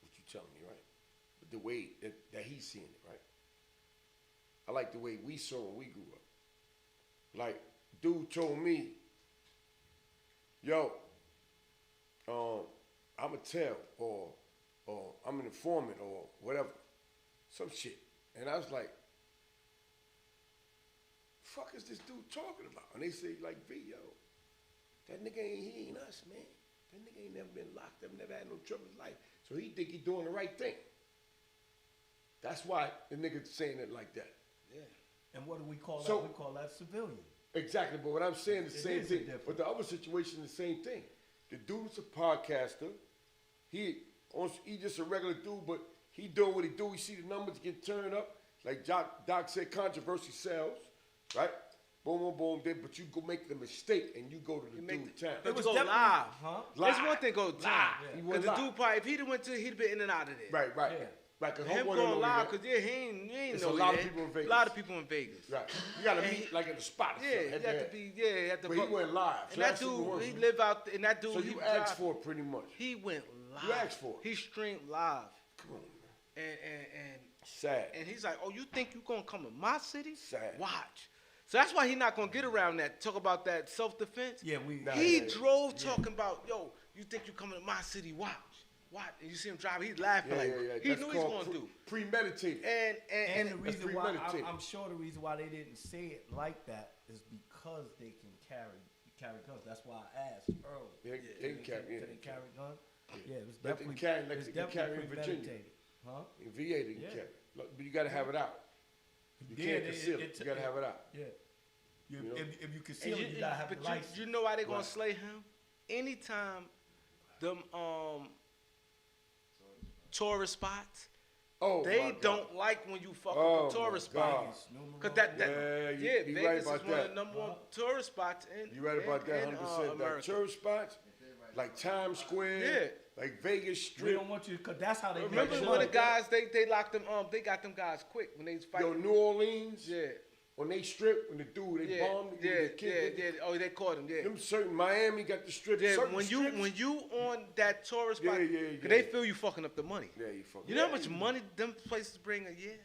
What you telling me, right? But the way that he's seeing it, right? I like the way we saw when we grew up. Like, dude told me, yo, I'm a tell or I'm an informant or whatever, some shit. And I was like, fuck is this dude talking about? And they say like, V, yo, that nigga he ain't us, man. That nigga ain't never been locked up, never had no trouble in his life. So he think he doing the right thing. That's why the nigga's saying it like that. Yeah. And what do we call that? We call that civilian. Exactly, but what I'm saying is the same thing. But the other situation is the same thing. The dude's a podcaster. He just a regular dude, but he doing what he do. He see the numbers get turned up. Like Doc said, controversy sells, right? Boom, boom, boom. But you go make the mistake and you go to the dude's town. But go live. Huh? There's one thing go live. Because the dude probably, if he'd have went to, he'd have been in and out of there. Right. Yeah. Right, him going live, because he ain't know a lot of people in Vegas. A lot of people in Vegas. Right. You got to meet like at the spot. You have to be, you have to. But he went live. And that dude, he live out, and that dude. So you asked for it pretty much. He went live. You asked for it. He streamed live. Come on, man. And sad. And he's like, oh, you think you going to come to my city? Sad. Watch. So that's why he's not going to get around that. Talk about that self-defense. Yeah, he drove talking about, yo, you think you coming to my city? Watch. what? And you see him drive, he's laughing he That's knew he's going to do. Premeditated. And the reason why, I'm sure the reason why they didn't say it like that is because they can carry guns. That's why I asked earlier. They can carry guns? Yeah, it was they definitely, carry in Virginia. Huh? In VA, they can carry. Look, but you got to have it out. You can't conceal it. You got to have it out. Yeah. If you conceal it, you got to have the license. You know why they going to slay him? Anytime them tourist spots, they don't like when you fuck up the tourist spots. Because Vegas right is about one of the number one tourist spots in You right about that, 100%. America. Like tourist spots, like Times Square, like Vegas Strip. We don't want you, because that's how they Remember when the guys, they locked them, they got them guys quick when they was fighting. New Orleans, when they strip, when the dude, they bombed the kid. Oh, they caught him, Them certain Miami got the strip. When you on that tourist spot, they feel you fucking up the money. Yeah, you fucking. You know how much money them places bring a year?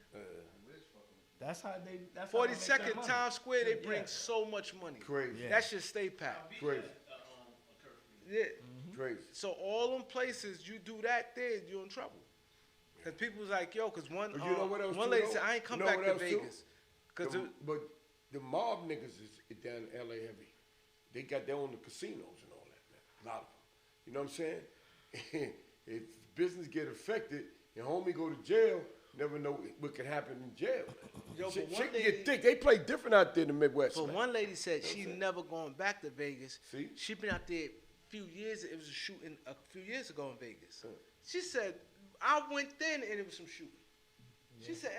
That's how they. That's 42nd Times Square, they bring so much money. Crazy. That shit stay packed. Crazy. Yeah. Crazy. So all them places you do that there, you're in trouble. Cause people was like, yo, cause one lady said, I ain't come back to Vegas. But the mob niggas is down in LA heavy. They got their own casinos and all that, man. A lot of them. You know what I'm saying? If business get affected and homie go to jail, never know what can happen in jail. Yo, shit can get thick. They play different out there in the Midwest. But man. one lady said she never going back to Vegas. See? She been out there a few years. It was a shooting a few years ago in Vegas. She said, I went then and it was some shooting. She said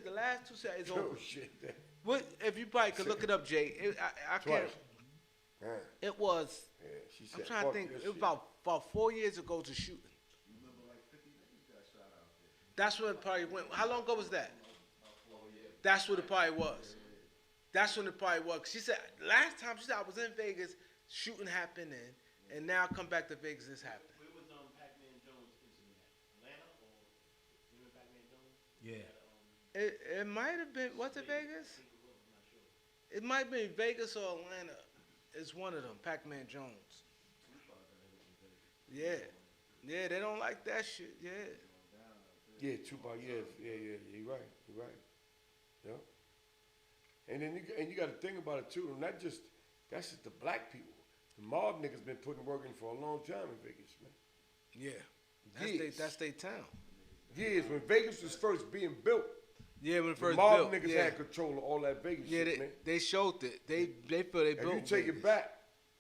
the last two sets is over. Oh shit. What if you probably could look it up, Jay? I can't. It was. Yeah, she said, I'm trying to think. It was about 4 years ago to shooting. That's what it probably went. How long ago was that? That's what it probably was. That's when it probably was. She said last time she said I was in Vegas, shooting happened and now I come back to Vegas, this happened. Where was Pac-Man Jones incident at? Atlanta or you know Pac-Man Jones? Yeah. It might have been. Was it Vegas? It might be Vegas or Atlanta. It's one of them. Pac-Man Jones. Yeah. Yeah, they don't like that shit. Yeah. Yeah, Tupac. Yeah. You're right. Yeah. And then you got to think about it too. And that's just the black people. The mob niggas been putting work in for a long time in Vegas, man. Yeah. That's their town. Years when Vegas was first being built. Yeah, when it first built. built. The mob niggas had control of all that Vegas shit, man. They showed it. They feel they built. If you take it back,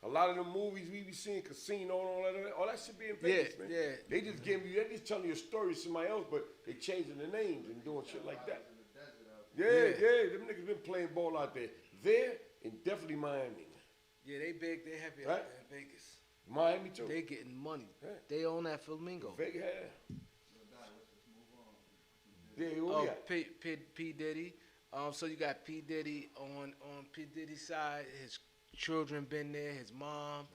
a lot of the movies we be seeing, Casino and all that shit be in Vegas, man. Yeah. They just telling you a story to somebody else, but they changing the names and doing shit like that. Yeah. Them niggas been playing ball out there. There and definitely Miami. Yeah, they big, they heavy out there in Vegas. Miami too. They getting money. Yeah. They own that Flamingo. Vegas, yeah. P Diddy. So you got P Diddy on P Diddy's side. His children been there. His mom.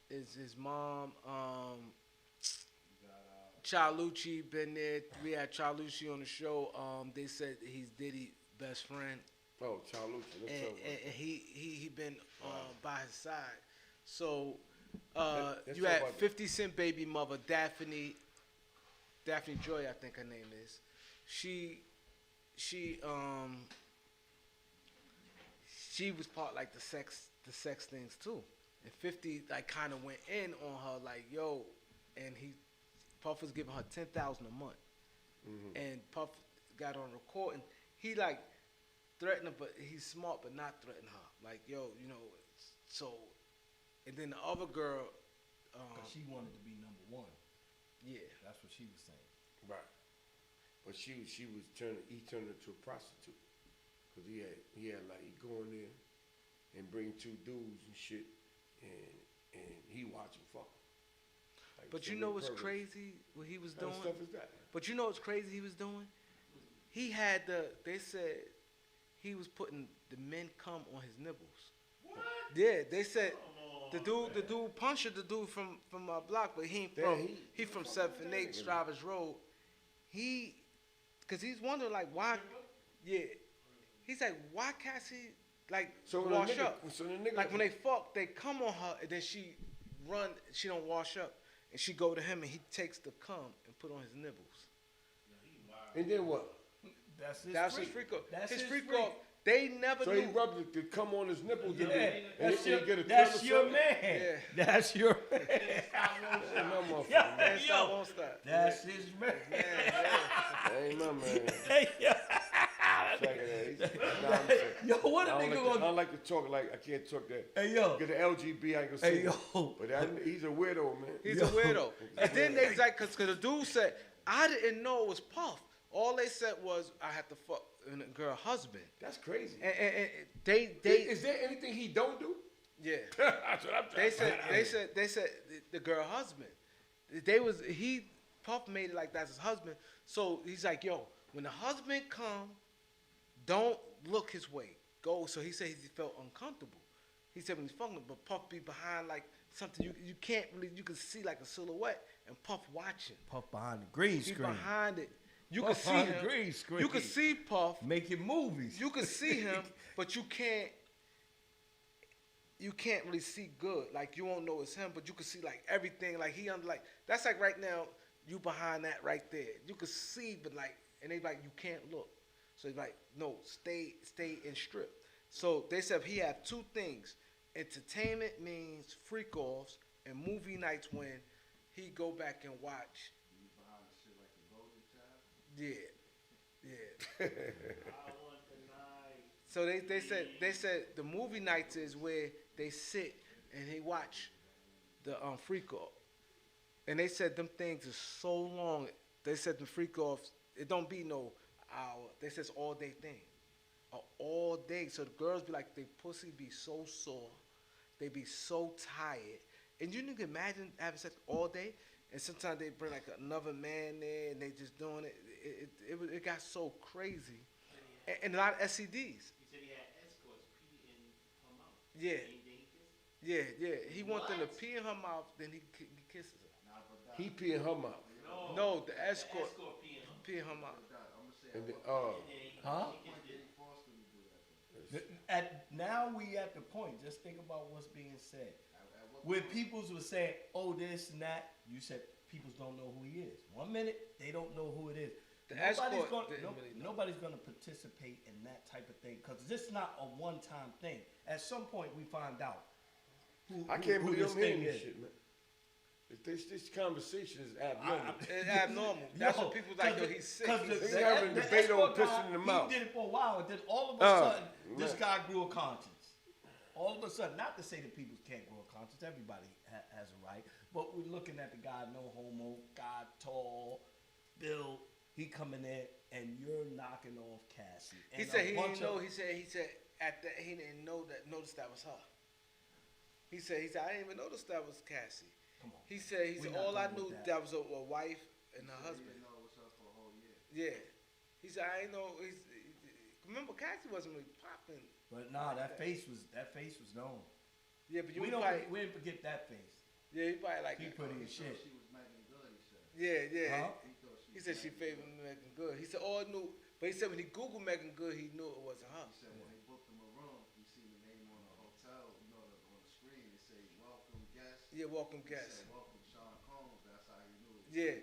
His mom. Chalucci been there. We had Chalucci on the show. They said he's Diddy's best friend. Oh, Chalucci. And he been by his side. So you had 50 Cent baby mother Daphne Joy, I think her name is. She was part like the sex things too. And 50 like kind of went in on her like yo, and Puff was giving her $10,000 a month, and Puff got on recording. He like threatened her, but he's smart, but not threaten her. Like yo, you know. So, and then the other girl, because she wanted to be number one. Yeah, that's what she was saying. Right, but he turned her into a prostitute, cause he had like he go in there and bring two dudes and shit, and he watch them fuck. Like, but you know what's crazy? What he was doing? What stuff is that? But you know what's crazy? He was doing. He had they said he was putting the men cum on his nipples. What? Yeah, they said. The dude punched the dude from my block, but he from 7th and 8th Stravers Road. Cause he's wondering like why, he's like why can't he like wash up? So the nigga, like when they fuck, they come on her and then she run, she don't wash up, and she go to him and he takes the cum and put on his nibbles. And then what? That's his freak off. His freak off. They never so knew. he rubbed the cum on his nipples. Yeah, and that's he your, get a that's thrill your or man. Yeah. That's your man. Won't stop. That's his man. Ain't my man. Hey, yo. Yo, what a nigga gonna do? I don't like to talk like I can't talk that. Hey, yo. Get the LGB, I ain't gonna say Hey, yo. But he's a weirdo, man. He's a weirdo. And then they like, cause the dude said, I didn't know it was Puff. All they said was, I had to fuck a girl husband. That's crazy. And they is there anything he don't do? Yeah. That's what I'm trying to say. They said the girl husband. Puff made it like that's his husband. So he's like, yo, when the husband come, don't look his way. Go. So he said he felt uncomfortable. He said when he's fucking, but Puff be behind like something you can't really, you can see like a silhouette and Puff watching. Puff behind the green screen. He behind it. You Puff can see behind him. the green screen. You can see Puff making movies. You can see him, but you can't really see good. Like you won't know it's him, but you can see like everything. Like he under like that's like right now. You behind that right there. You can see, but like, and they like you can't look. So he's like, no, stay in strip. So they said he had two things. Entertainment means freak offs and movie nights when he go back and watch. Yeah. So they said the movie nights is where they sit and they watch the freak off. And they said them things is so long. They said the freak offs, it don't be no hour. They said it's all day thing. All day. So the girls be like, they pussy be so sore. They be so tired. And you can imagine having sex all day. And sometimes they bring like another man there and they just doing it. It got so crazy. And a lot of STDs. He said he had escorts pee in her mouth. Yeah. Yeah. He wants them to pee in her mouth, then he kisses her. He pee in her mouth. No, the escort pee in her mouth. And then, huh? Now we at the point. Just think about what's being said. When peoples were saying, "Oh, this and that," you said peoples don't know who he is. 1 minute they don't know who it is. Nobody's gonna participate in that type of thing because this is not a one-time thing. At some point we find out I can't who believe this I'm hearing thing this is. shit, man. This conversation is abnormal. It's abnormal. That's what people like. Yo, he's sick. They having a debate on pissing in the mouth. He did it for a while, and then all of a sudden, this guy grew a conscience. All of a sudden, not to say that people can't grow a conscience. Everybody has a right. But we're looking at the guy, no homo, guy tall, built. He coming in, and you're knocking off Cassie. And he said he didn't know. He said at that he didn't know that. Notice that was her. He said I didn't even notice that was Cassie. He said all I knew that was a wife and her husband. Yeah. He said I didn't know. Remember Cassie wasn't really popping. But nah, that face was known. Yeah, but we didn't forget that face. Yeah, he probably like he pretty as shit. She was Megan Good, he said. Yeah. Huh? He said she favored Megan Good. He said all I knew, but he said when he Googled Megan Good, he knew it wasn't her. He said when they booked him a room, he seen the name on the hotel, on the screen, it say welcome guest. Yeah, welcome guest. Said welcome Sean Combs. That's how he knew. Yeah,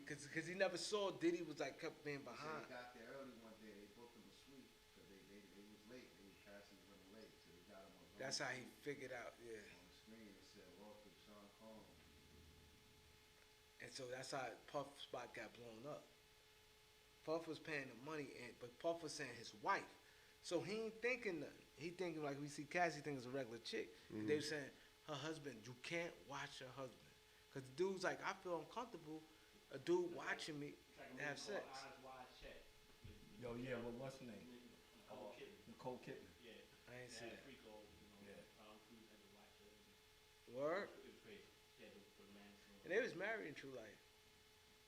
because he never saw Diddy was like kept being behind. He got there early one day. They booked him a suite because they was late. Cassie was running late, so they got him on. That's how he figured out. Yeah. On the screen, it said welcome Sean Combs. And so that's how Puff spot got blown up. Puff was paying the money, but Puff was saying his wife. So he ain't thinking nothing. He thinking like we see Cassie think it's a regular chick. Mm-hmm. They were saying her husband, you can't watch her husband. Because the dude's like, I feel uncomfortable, a dude watching me have sex. Yo, yeah, well, what's her name? Nicole Kidman. Yeah. I ain't seen that. Yeah. Word? And they was married in true life.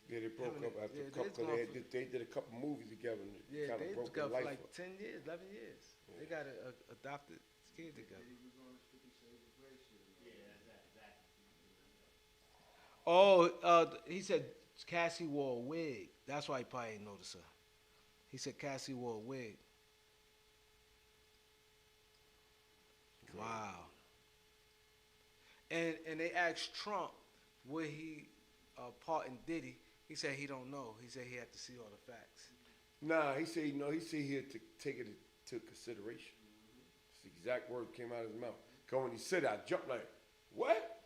Yeah, they broke up after a couple. They did a couple movies together. And yeah, kind they of broke together their for life like 10 years, 11 years. Yeah. They got a adopted kid together. Oh, he said Cassie wore a wig. That's why he probably didn't notice her. He said Cassie wore a wig. Wow. And they asked Trump would he pardon Diddy. He said he don't know. He said he had to see all the facts. Nah, he said no. He said he had to take it into consideration. It's the exact word came out of his mouth. Cause when he said it, I jumped like, what?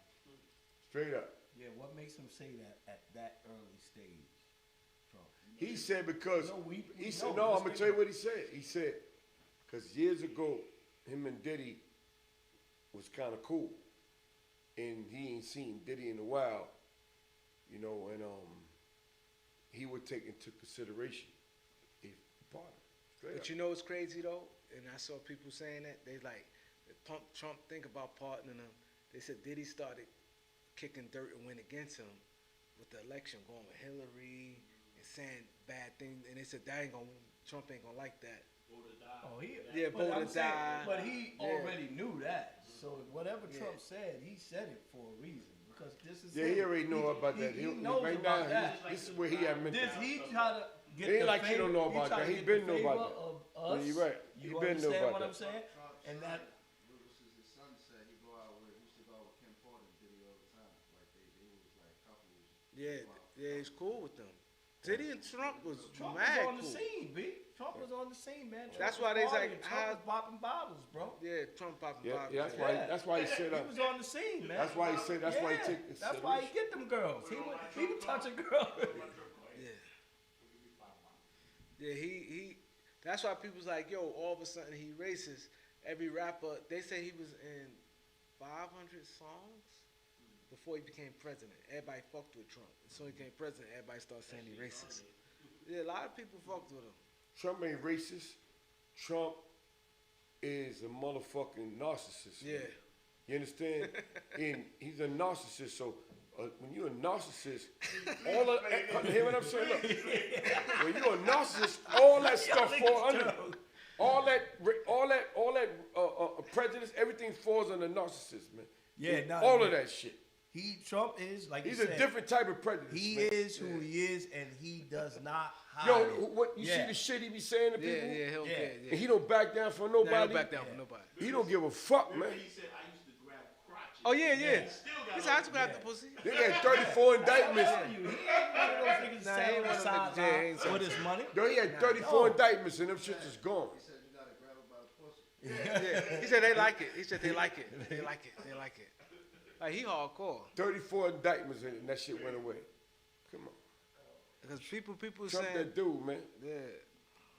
Straight up. Yeah, what makes him say that at that early stage, Trump? He said because he said no, I'm gonna tell you what he said. He said because years ago, him and Diddy was kind of cool, and he ain't seen Diddy in a while, you know, and he would take into consideration if pardon. But you know what's crazy though, and I saw people saying that they like Trump think about pardoning him. They said Diddy started kicking dirt and went against him with the election, going with Hillary and saying bad things, and they said Trump ain't gonna like that. Oh, vote or die. But he already knew that. So whatever Trump said, he said it for a reason. Because this is he already know about that. He knows right about now, that. This is where he at mental. He try to get it ain't the like he don't know about that. He been know about that. Us. Yeah, you're right. He been know about what that. I'm saying? And that. His son said he go out with used to go out with Kim Porter and Diddy all the time. Like they was like couples. Yeah, he's cool with them. Diddy and Trump was Trump mad was on cool. the scene, B. Trump was on the scene, man. That's why they like Trump was popping bottles, bro. Yeah, Trump popping bottles. Yeah, that's why he said he was on the scene, man. That's why he said. That's why he took. That's why he get them girls. He would touch a girl. Yeah, he. That's why people's like, yo, all of a sudden he racist. Every rapper, they say he was in 500 songs before he became president. Everybody fucked with Trump. As soon as he became president, everybody started saying he racist. Yeah, a lot of people fucked with him. Trump ain't racist. Trump is a motherfucking narcissist. Yeah. Man. You understand? And he's a narcissist. So when you're a narcissist, all of hear what I'm saying? Look, when you're a narcissist, all that stuff falls under. All that prejudice, everything falls under narcissist, man. Yeah, all of that shit. Trump is like he's a different type of prejudice. He man. is who he is, and he does not hide. Yo, what you see the shit he be saying to people? Yeah. And he don't back down for nobody. He don't back down for nobody. He don't give a fuck, man. He said, I used to grab crotches. Oh yeah. He said, I used to grab the pussy. They got 34 indictments. He ain't one of those niggas standing on the sideline with his money. Yo, he had 34 indictments, and them shits is gone. He said you gotta grab him by the pussy. Yeah. He said they like it. He said they like it. They like it. Like he hardcore. 34 indictments in it, and that shit went away. Come on. Because people Trump saying that dude, man. Yeah.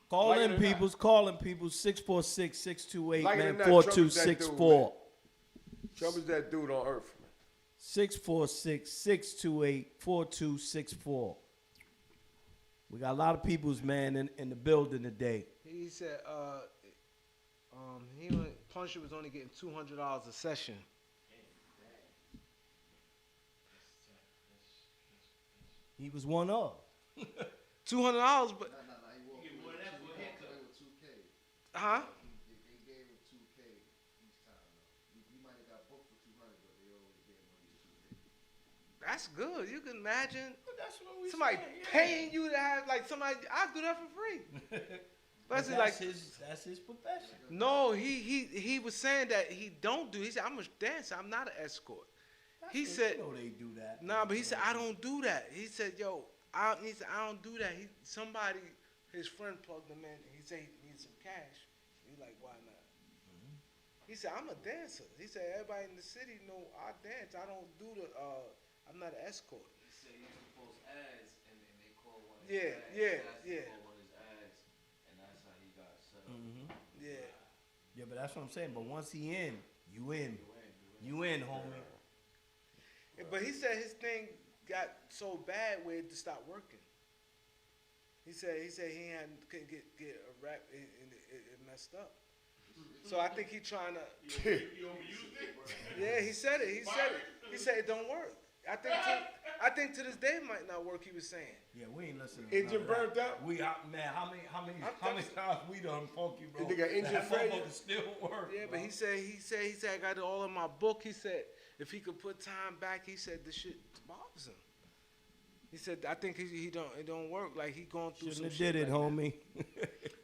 Calling people 646-628 Like man, not, 4264. Trump is that dude on earth, man. 646-628-4264. We got a lot of peoples, man, in the building today. He said Punisher was only getting $200 a session. He was one of. $200, but He walked away with 2K. Huh? They gave him 2K each time. You might have got booked for 200, but they always gave him 2K. That's good. You can imagine That's what we somebody saying, paying you to have like somebody. I do that for free. That's like his profession. No, he was saying that he don't do. He said I'm a dancer. I'm not an escort. He said they do that. Nah, but he said I don't do that. He said I don't do that. Somebody, his friend plugged him in. And he said he needs some cash. He's like, why not? Mm-hmm. He said I'm a dancer. He said everybody in the city know I dance. I don't do the. I'm not an escort. He said he used to post ads, and then they call one of his ads. Yeah. Call one of his ads, and that's how he got set up. Mm-hmm. Yeah. Yeah, but that's what I'm saying. But once he in, you in, homie. Yeah, but he said his thing got so bad where it just stopped working. He said he couldn't get a rap and it messed up. So I think he trying to. Yeah, he said it. He said it don't work. I think to this day it might not work. He was saying. Yeah, we ain't listening. Engine burnt out. We out, man. How many times we done funky, bro? They got engine failure. Still work. Yeah, bro. but he said I got it all in my book. He said if he could put time back, he said the shit bothers him. He said I think it don't work. Like he going through Shouldn't some have did shit it, like homie.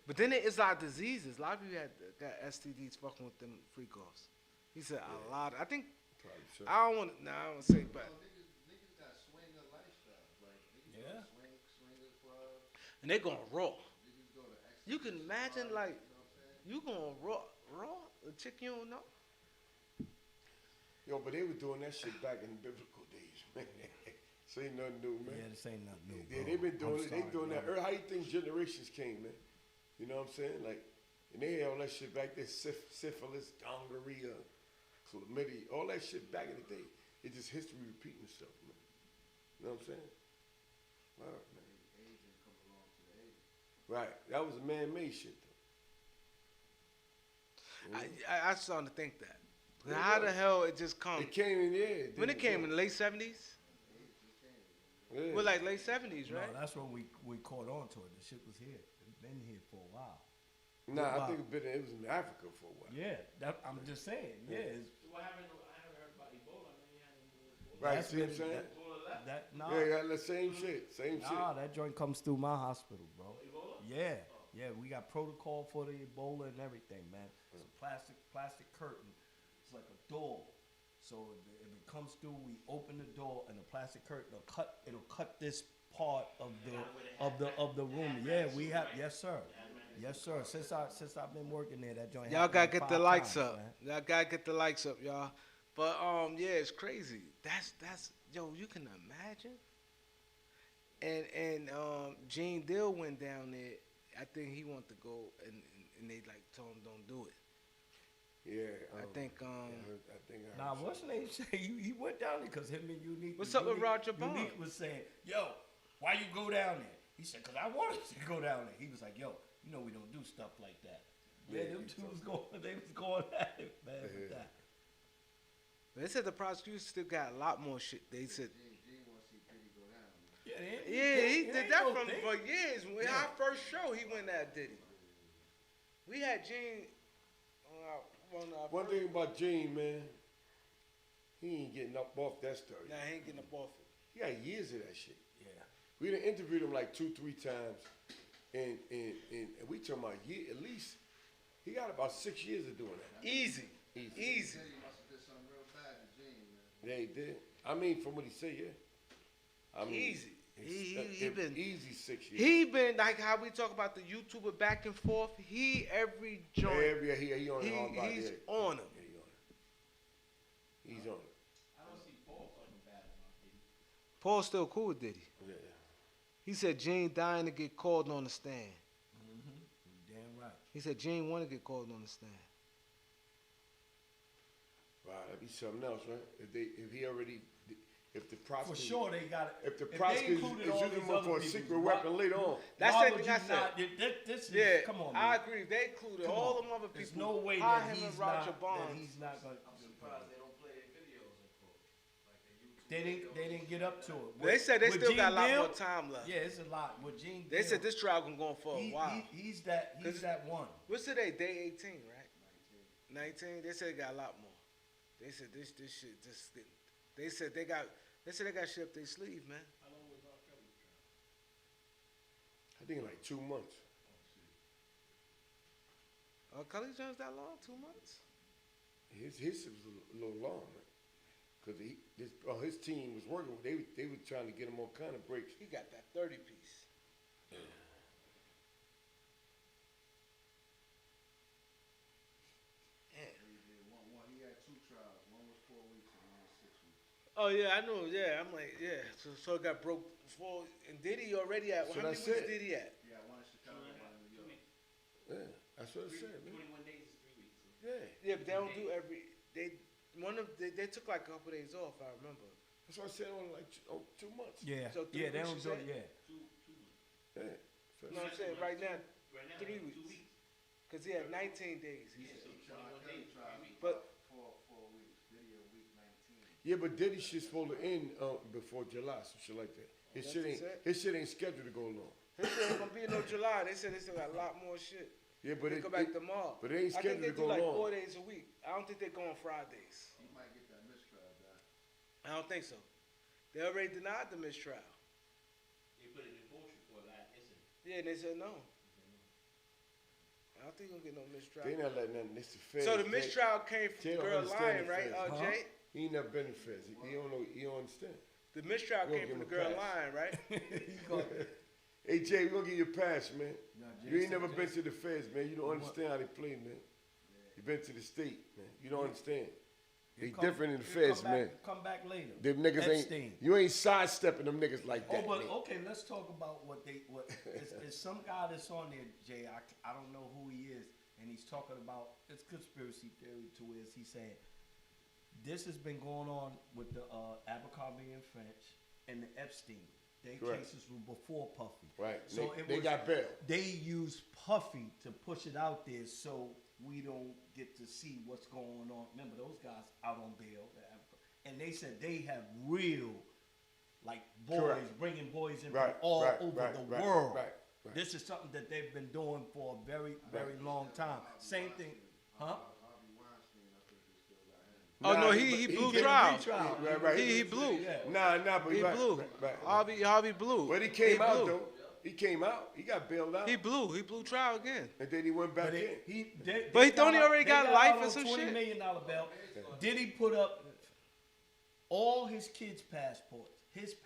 But then it's a lot of diseases. A lot of people got STDs fucking with them freak offs. He said a lot. I think Probably so. I don't want to. Nah, I don't say, but. Niggas got swinger lifestyles. Like niggas go to swinger clubs. And they going raw. Niggas go to You can imagine like you going raw, a chick you don't know. Yo, but they were doing that shit back in the biblical days, man. This ain't nothing new, man. Yeah, this ain't nothing new, Yeah, bro. they've been doing it. They sorry, doing that. bro. How you think generations came, man? You know what I'm saying? Like, and they had all that shit back there, syphilis, gonorrhea, chlamydia, all that shit back in the day. It's just history repeating itself, man. You know what I'm saying? All right, man. age ain't come along to the age. Right. That was a man-made shit, though. I starting to think that. How the hell it just come? It came in, yeah. When it came in the late 70s? Yeah. Well, like late 70s, right? No, that's when we caught on to it. The shit was here. It's been here for a while. Nah, I think it was in Africa for a while. Yeah, I'm just saying. Yeah. What happened? I haven't heard about Ebola. I mean, Right, see what I'm saying? Yeah, the same shit. Nah, that joint comes through my hospital, bro. Ebola? Yeah, yeah. We got protocol for the Ebola and everything, man. It's a plastic curtain. It's like a door. So if it comes through, we open the door and the plastic curtain it'll cut this part of the room. Yeah, we have. Yes, sir. Yes, sir. Since I've been working there, that joint. Y'all gotta like get the 5 lights times, up. man. Y'all gotta get the lights up, y'all. But yeah, it's crazy. That's yo, you can imagine. And Gene Deal went down there. I think he wanted to go, and they like told him don't do it. Yeah, I think. Nah, what's the name say? He went down there because him and Unique. What's up with Roger Bond? Unique was saying, "Yo, why you go down there?" He said, "Cause I wanted to go down there." He was like, "Yo, you know we don't do stuff like that." Yeah, them two was going. They was going at it, man. With that. They said the prosecution still got a lot more shit. They said. Gene want to see Diddy go down. Yeah, he did that for years. When our first show, he went at Diddy. We had Gene on our One thing about Gene, man, he ain't getting up off that story. Nah, he ain't getting up off it. He got years of that shit. Yeah. We done interviewed him like 2-3 times, and we talking about at least, he got about 6 years of doing that. Easy. Diddy must have did something real bad to Gene, man. Yeah, he did. I mean, from what he said, yeah. I mean, Easy. He been easy 6 years. He been like how we talk about the YouTuber back and forth. He every joint. He on it. He's on him. He's on it. I don't see Paul talking bad about Diddy. Paul's still cool with Diddy. Yeah. He said Gene dying to get called on the stand. Mm-hmm. Damn right. He said Gene want to get called on the stand. Wow, that'd be something else, right? If the prosecutor, For sure, they got it. If the prosecutor is using him for a secret weapon later on, that's why the would thing I you said. not- This is, Yeah, come on, I man. agree. They included Come all on. them other people. There's no way How that him he's and Roger not. Bonds. That he's not going. I'm surprised they don't play their videos in court. Like They didn't get up to it. They said they With still Gene got a lot Deal, more time left. Yeah, it's a lot. With Gene They Deal, said this trial can go on for a while. He's that one. What's today? Day 18, right? 19. They said they got a lot more. They said this shit just. They said they got shit up their sleeve, man. How long was R. Kelly's trial? I think like 2 months. Kelly's Jones that long? 2 months? His was a little long, man. Cause his team was working. They were trying to get him all kind of breaks. He got that 30 piece. He had 2 trials. One was 4 weeks and one was 6 weeks. Oh yeah, I know. Yeah, I'm like, yeah. So it got broke before. And Diddy already at. So How many that's weeks it. Diddy at? Yeah, one in Chicago, one in New York. Yeah, that's what I said, man. 21 days is 3 weeks. Yeah. Yeah, but they don't do every. They took like a couple days off. I remember. That's what I said on like 2 months. Yeah, So 3 yeah, they weeks, don't you do said? it. Yeah. 2 months. Yeah. So You know what I'm saying? Right now, Right now, 3 2 weeks. weeks. Cause he had 19 days. He Yeah, said. so 21 days, 3 weeks. But 4 weeks. Video week 19. yeah, but Diddy shit's supposed to end before July, some shit like that. His shit ain't scheduled to go long. his shit ain't gonna be no July. They said they still got a lot more shit. Yeah, but They go back tomorrow. But it ain't I think scheduled they to do go like long. 4 days a week. I don't think they go on Fridays. He might get that mistrial done. I don't think so. They already denied the mistrial. They put it in motion for that incident. Yeah, and they said no. I don't think you're gonna get no mistrial. They not letting nothing. It's the feds. So the mistrial came from they the don't girl understand lying, the right, feds. Jay? He ain't never been in the feds. He don't know. He don't understand. The mistrial came from the girl lying, right? Hey Jay, we gonna give you a pass, man. You ain't never been to the feds, man. You don't understand how they play, man. You been to the state, man. You don't understand. They different in the feds, man. Come back later. Them niggas ain't. You ain't sidestepping them niggas like that. Oh, but man. okay, let's talk about what is some guy that's on there, Jay. I don't know who he is, and he's talking about it's conspiracy theory to where he's saying this has been going on with the Abercrombie and French and the Epstein. Their cases were before Puffy. Right. So they got bail. They used Puffy to push it out there so we don't get to see what's going on. Remember, those guys out on bail. And they said they have real, like, boys, bringing boys in from all over the world. Right. This is something that they've been doing for a very, very long time. Same thing. Huh? Oh no, he blew trial. Right. He blew. Nah, but he blew. Harvey blew. But he came out though. He came out. He got bailed out. He blew trial again. And then he went back in. But he already got life or some $20 shit. $20 million bail. Diddy put up all his kids' passports, his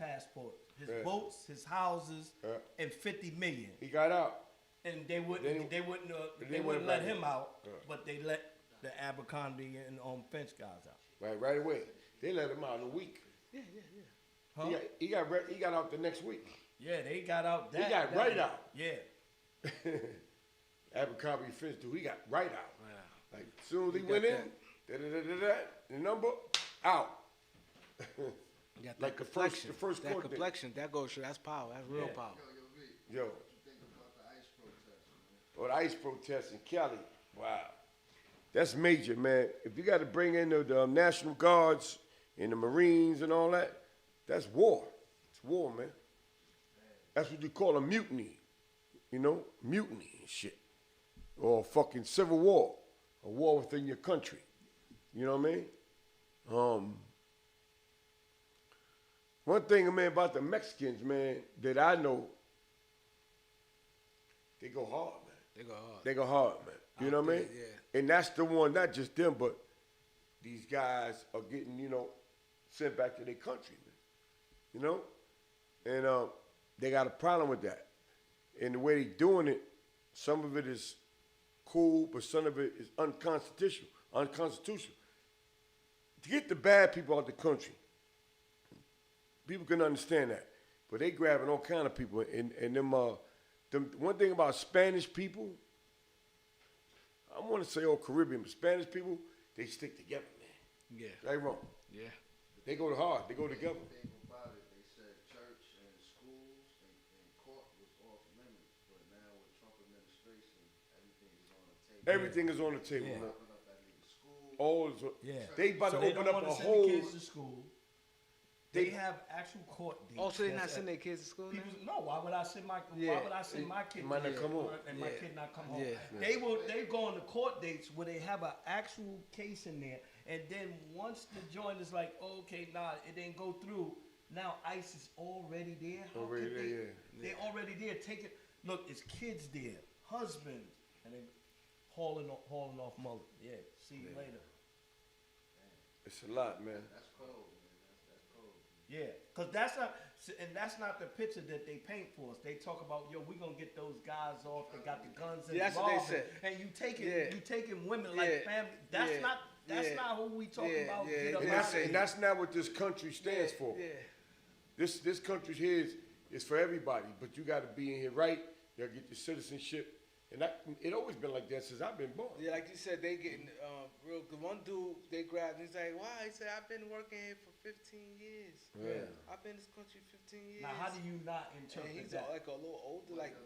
boats, his houses, and $50 million. He got out. And they wouldn't let him out, but they let the Abercrombie and French guys out. Right away. They let him out in a week. Yeah. Huh? He got out the next week. Yeah, they got out. He got right out. Yeah. Abercrombie French dude, he got right out. Wow. Like as soon as he went in, the number out. Like the first court complexion, that goes. That's power. That's real power. Yo. The ICE protest in Cali. Wow. That's major, man. If you got to bring in the National Guards and the Marines and all that, that's war. It's war, man. That's what you call a mutiny. You know? Mutiny and shit. Or a fucking civil war. A war within your country. You know what I mean? One thing, man, about the Mexicans, man, that I know, they go hard, man. They go hard, man. You know what I mean? Yeah. And that's the one, not just them, but these guys are getting, sent back to their country, man. You know? And they got a problem with that. And the way they doing it, some of it is cool, but some of it is unconstitutional. To get the bad people out the country, people can understand that. But they grabbing all kind of people. And them one thing about Spanish people, I want to say all Caribbean, but Spanish people, they stick together, man. Yeah. Right wrong. Yeah. They go hard. They go together. They said church and schools and court was off limits, but now with Trump administration, everything is on the table. Everything is on the table, man. Yeah. They about so to open up a whole. Kids to school. They have actual court dates. Oh, so they're not sending their kids to school now? No, why would I send my kid? Might not come home. And my kid not come home. Yeah. They go on the court dates where they have an actual case in there, and then once the joint is like, okay, it didn't go through. Now ICE is already there. They're already there. Look, it's kids there, husbands, and they hauling off mother. Yeah, see you later. It's a lot, man. That's cold. Yeah, because that's not the picture that they paint for us. They talk about, we're gonna get those guys off that got the guns and that's what they said. And you taking women like family. That's not who we talking about. And that's not what this country stands for. Yeah. This country here is for everybody, but you got to be in here right. You got to get your citizenship. And it always been like that since I've been born. Yeah, like you said, they getting real. The one dude they grabbed, he's like, "Why?" He said, "I've been working here for 15 years. Yeah. I've been in this country 15 years." Now, how do you not interpret he's that? Like a little older, like.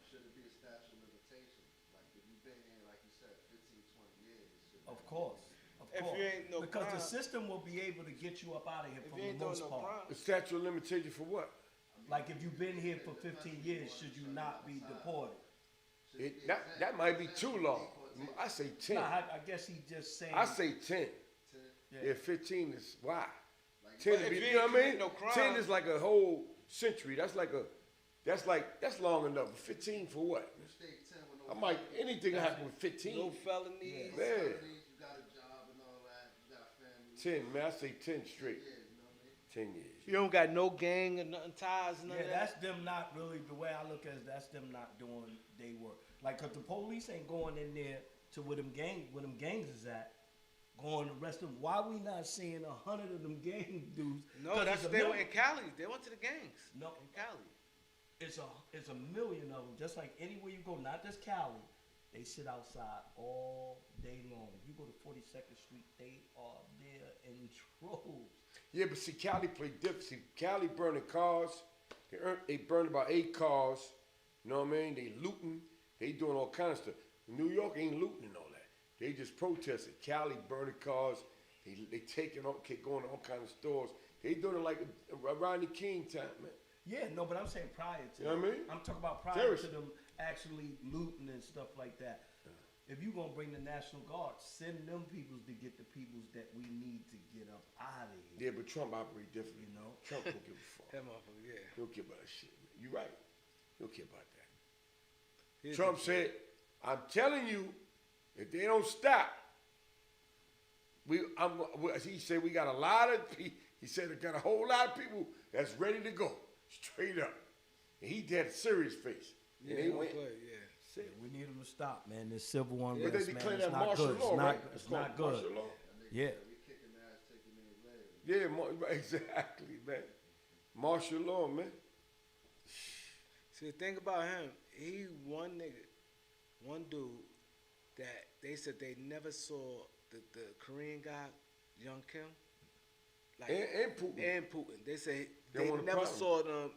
Should it be a statute of limitations? Like if you've been here, like you said, 15, 20 years. Of course. If you ain't no because crime, the system will be able to get you up out of here for the most part. The statute of limitation for what? Like if you've been here for 15 years, should you not be deported? That might be too long. I say 10. Nah, I guess he just saying. I say 10. Yeah, 15 is why. 10 if you you know what I mean? no crime, 10 is like a whole century. That's long enough. 15 for what? I might anything happen with 15. No felonies. Yeah. You got a job and all that. You got a family. 10, man. I say 10 straight. 10 years. You don't got no gang or nothing ties, none of that. That's them not really, the way I look at it, that's them not doing their work. Like, cause the police ain't going in there to where them gangs is at, going to arrest them. Why we not seeing 100 of them gang dudes? No, they were in Cali. They went to the gangs. No, in Cali. It's a million of them. Just like anywhere you go, not just Cali. They sit outside all day long. If you go to 42nd Street, they are there in droves. Yeah, but see, Cali play different. See, Cali burning cars. They burned about 8 cars. You know what I mean? They looting. They doing all kind of stuff. New York ain't looting and all that. They just protesting. Cali burning cars. They taking on, going to all kind of stores. They doing it like a Rodney King time, man. Yeah, no, but I'm saying prior to. You know what I mean? I'm talking about prior to them actually looting and stuff like that. If you gonna bring the National Guard, send them peoples to get the peoples that we need to get up out of here. Yeah, but Trump operate different. You know, Trump don't give a fuck. That motherfucker, yeah. He don't care about that shit, man. You right. He don't care about that. Trump said, "I'm telling you, if they don't stop, he said we got a lot of people. He said we got a whole lot of people that's ready to go, straight up." And he had a serious face. Yeah, and they went. Yeah, we need them to stop, man. This civil unrest, But they declare that it's not martial good. law, It's not, right? it's not good. Martial law. Yeah. Yeah, exactly, man. Martial law, man. See, the thing about him, he one dude that they said they never saw the Korean guy, Young Kim. Like, and Putin. And Putin. They say they never saw them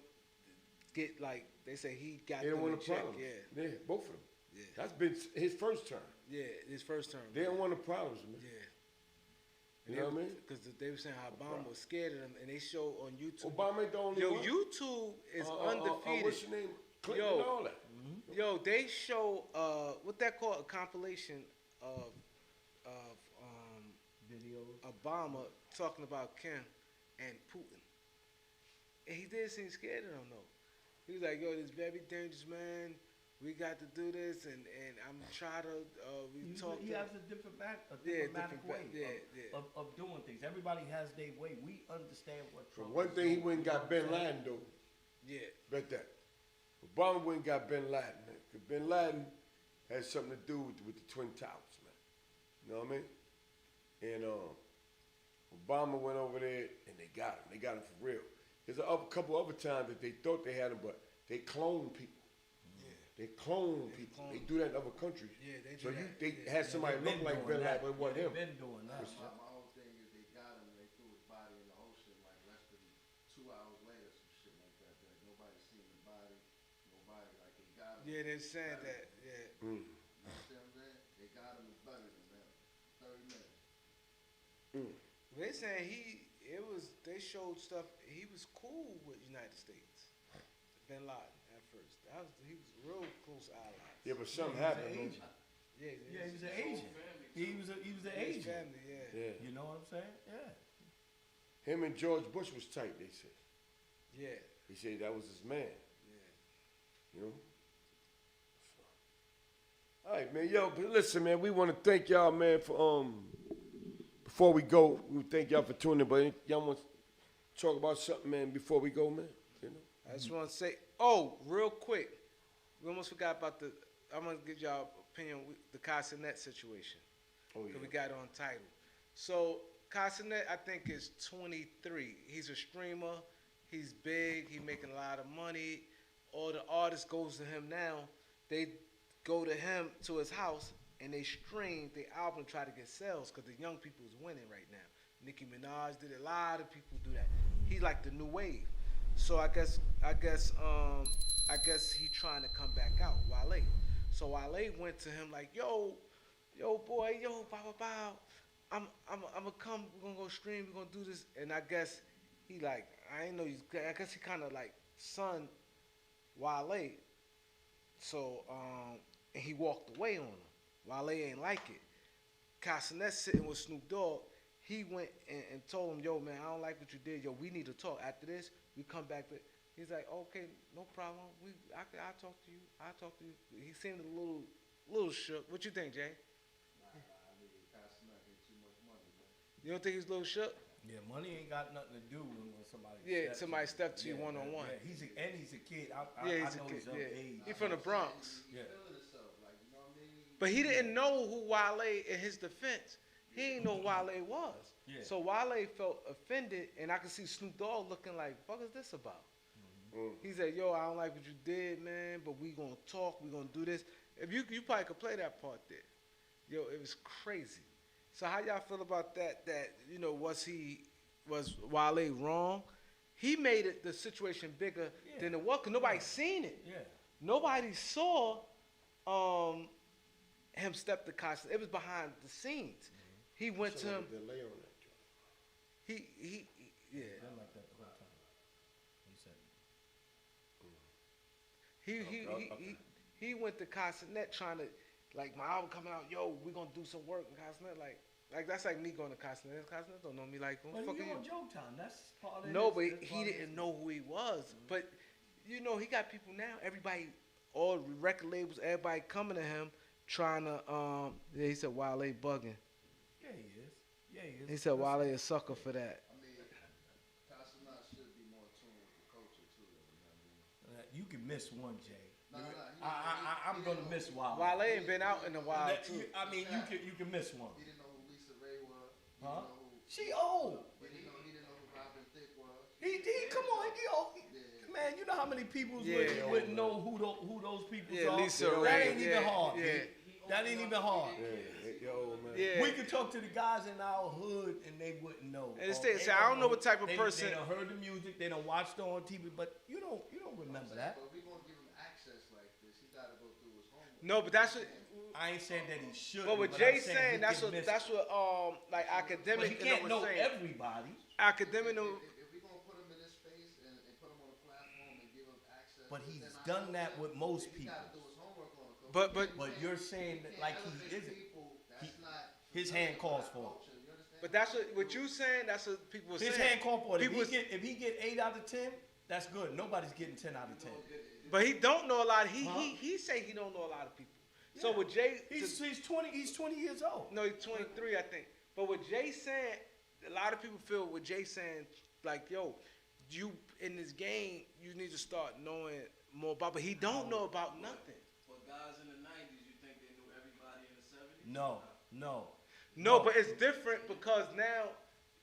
get like, they say he got them in check. Yeah, both of them. Yeah. That's been his first term. Yeah, his first term. They don't want the problems, man. Yeah. You know what I mean? Because they were saying how Obama was scared of them, and they show on YouTube. Obama ain't the only one. YouTube is undefeated. What's your name? Clinton and all that. Yo, they show what that called a compilation of videos. Obama talking about Kim and Putin, and he did seem scared of them though. He was like, "Yo, this very dangerous, man. We got to do this, and I'm trying to talk." He has a diplomatic way of doing things. Everybody has their way. We understand what Trump. One thing he went and got Bin Laden though. Yeah. Bet that. Obama went and got Bin Laden, man. Because Bin Laden has something to do with the Twin Towers, man. You know what I mean? And Obama went over there and they got him. They got him for real. There's a couple other times that they thought they had him, but they cloned people. Yeah. They clone people. They do that in other countries. Yeah, they do so that. They had somebody look like Bin Laden, but it wasn't him. Been doing that. My whole thing is they got him and they threw his body in the ocean like less than 2 hours later, some shit like that. Like nobody seen the body. Nobody, like they got him. Yeah, they said that. Yeah. You know what I'm saying? They got him and buried him, man. 30 minutes. They saying they showed stuff. He was cool with United States. Bin Laden at first. He was real close allies. Yeah, but something happened. Yeah, he was an agent. He was an agent. Family, yeah. You know what I'm saying? Yeah. Him and George Bush was tight, they said. Yeah. He said that was his man. Yeah. You know? So. All right, man. Yo, but listen, man, we want to thank y'all, man, for before we go, we thank y'all for tuning in, but y'all want to talk about something, man, before we go, man? You know? I just want to say, real quick, we almost forgot about I'm going to give y'all opinion on the Cenat situation. Oh, yeah. We got on title. So, Cenat, I think, is 23. He's a streamer. He's big. He's making a lot of money. All the artists goes to him now. They go to him, to his house, and they stream the album, try to get sales, because the young people is winning right now. Nicki Minaj did it. A lot of people do that. He's like the new wave. So I guess he trying to come back out, Wale. So Wale went to him like, yo, boy, bow. I'm gonna come. We're gonna go stream. We're gonna do this. And I guess he like, I ain't know. I guess he kind of like son Wale. So and he walked away on him. Wale ain't like it. Cenat sitting with Snoop Dogg. He went and told him, yo, man, I don't like what you did. Yo, we need to talk. After this, we come back. He's like, okay, no problem. I'll talk to you. I'll talk to you. He seemed a little shook. What you think, Jay? I mean, Cenat get too much money, man. You don't think he's a little shook? Yeah, money ain't got nothing to do when somebody. Somebody step to you one-on-one. Yeah, he's a kid. I He's know a kid. he's of age. He's from the Bronx. Yeah. But he didn't know who Wale, in his defense, he didn't know who Wale was. Yeah. So Wale felt offended, and I could see Snoop Dogg looking like, "Fuck is this about?" He said, "Yo, I don't like what you did, man, but we gonna talk. We gonna do this." If you probably could play that part there. Yo, it was crazy. So how y'all feel about that? That was Wale wrong? He made it the situation bigger than it was, 'cause nobody seen it. Yeah. Nobody saw him step to Costa. It was behind the scenes. He went to him. Delay on that job. Yeah. I like that the whole time. He said. He went to Cenat trying to, like, my album coming out, yo, we gonna do some work in Cenat, like that's like me going to Cenat. Cenat don't know me like, what the fuck are you? On Joke Time. That's part of No, but he didn't know who he was. But you know, he got people now. Everybody, all record labels, everybody coming to him trying to. He said Wale bugging. Yeah, he is. Yeah, he is. He said Wale a sucker for that. I mean, Tyson should be more tuned with the culture too. You know what I mean? You can miss one, Jay. I'm gonna miss Wale. Wale ain't been out in a while too. I mean, you can miss one. He didn't know who Lisa Ray was. Huh? She old. He didn't know who Robin Thicke was. He come on, he old. Man, you know how many people wouldn't know who those people are? Lisa that Ray. ain't even hard. That ain't even hard. Yo, man. We could talk to the guys in our hood and they wouldn't know. And I don't know what type of person. They done heard the music, they done watched it on TV, but you don't remember that. But we gonna give him access like this. He gotta go through his homework. No, but that's what. I ain't saying that he should. But what Jay's saying, that's what like academic. But he can't know everybody. Academic. If we gonna put him in this space and put him on a platform and give him access. But he's done that with most people. He gotta do his homework on it. But you're saying that like he isn't. His hand calls for it. But that's what you saying. That's what people are saying. His hand calls for it. If he get 8 out of 10, that's good. Nobody's getting 10 out of 10. But he don't know a lot. He say he don't know a lot of people. Yeah. So with Jay, he's 20. He's 20 years old. No, he's 23, I think. But what Jay saying, a lot of people feel what Jay saying, like, yo, you in this game, you need to start knowing more about. But he don't know about nothing. For guys in the 90s, you think they knew everybody in the 70s? No, but it's different because now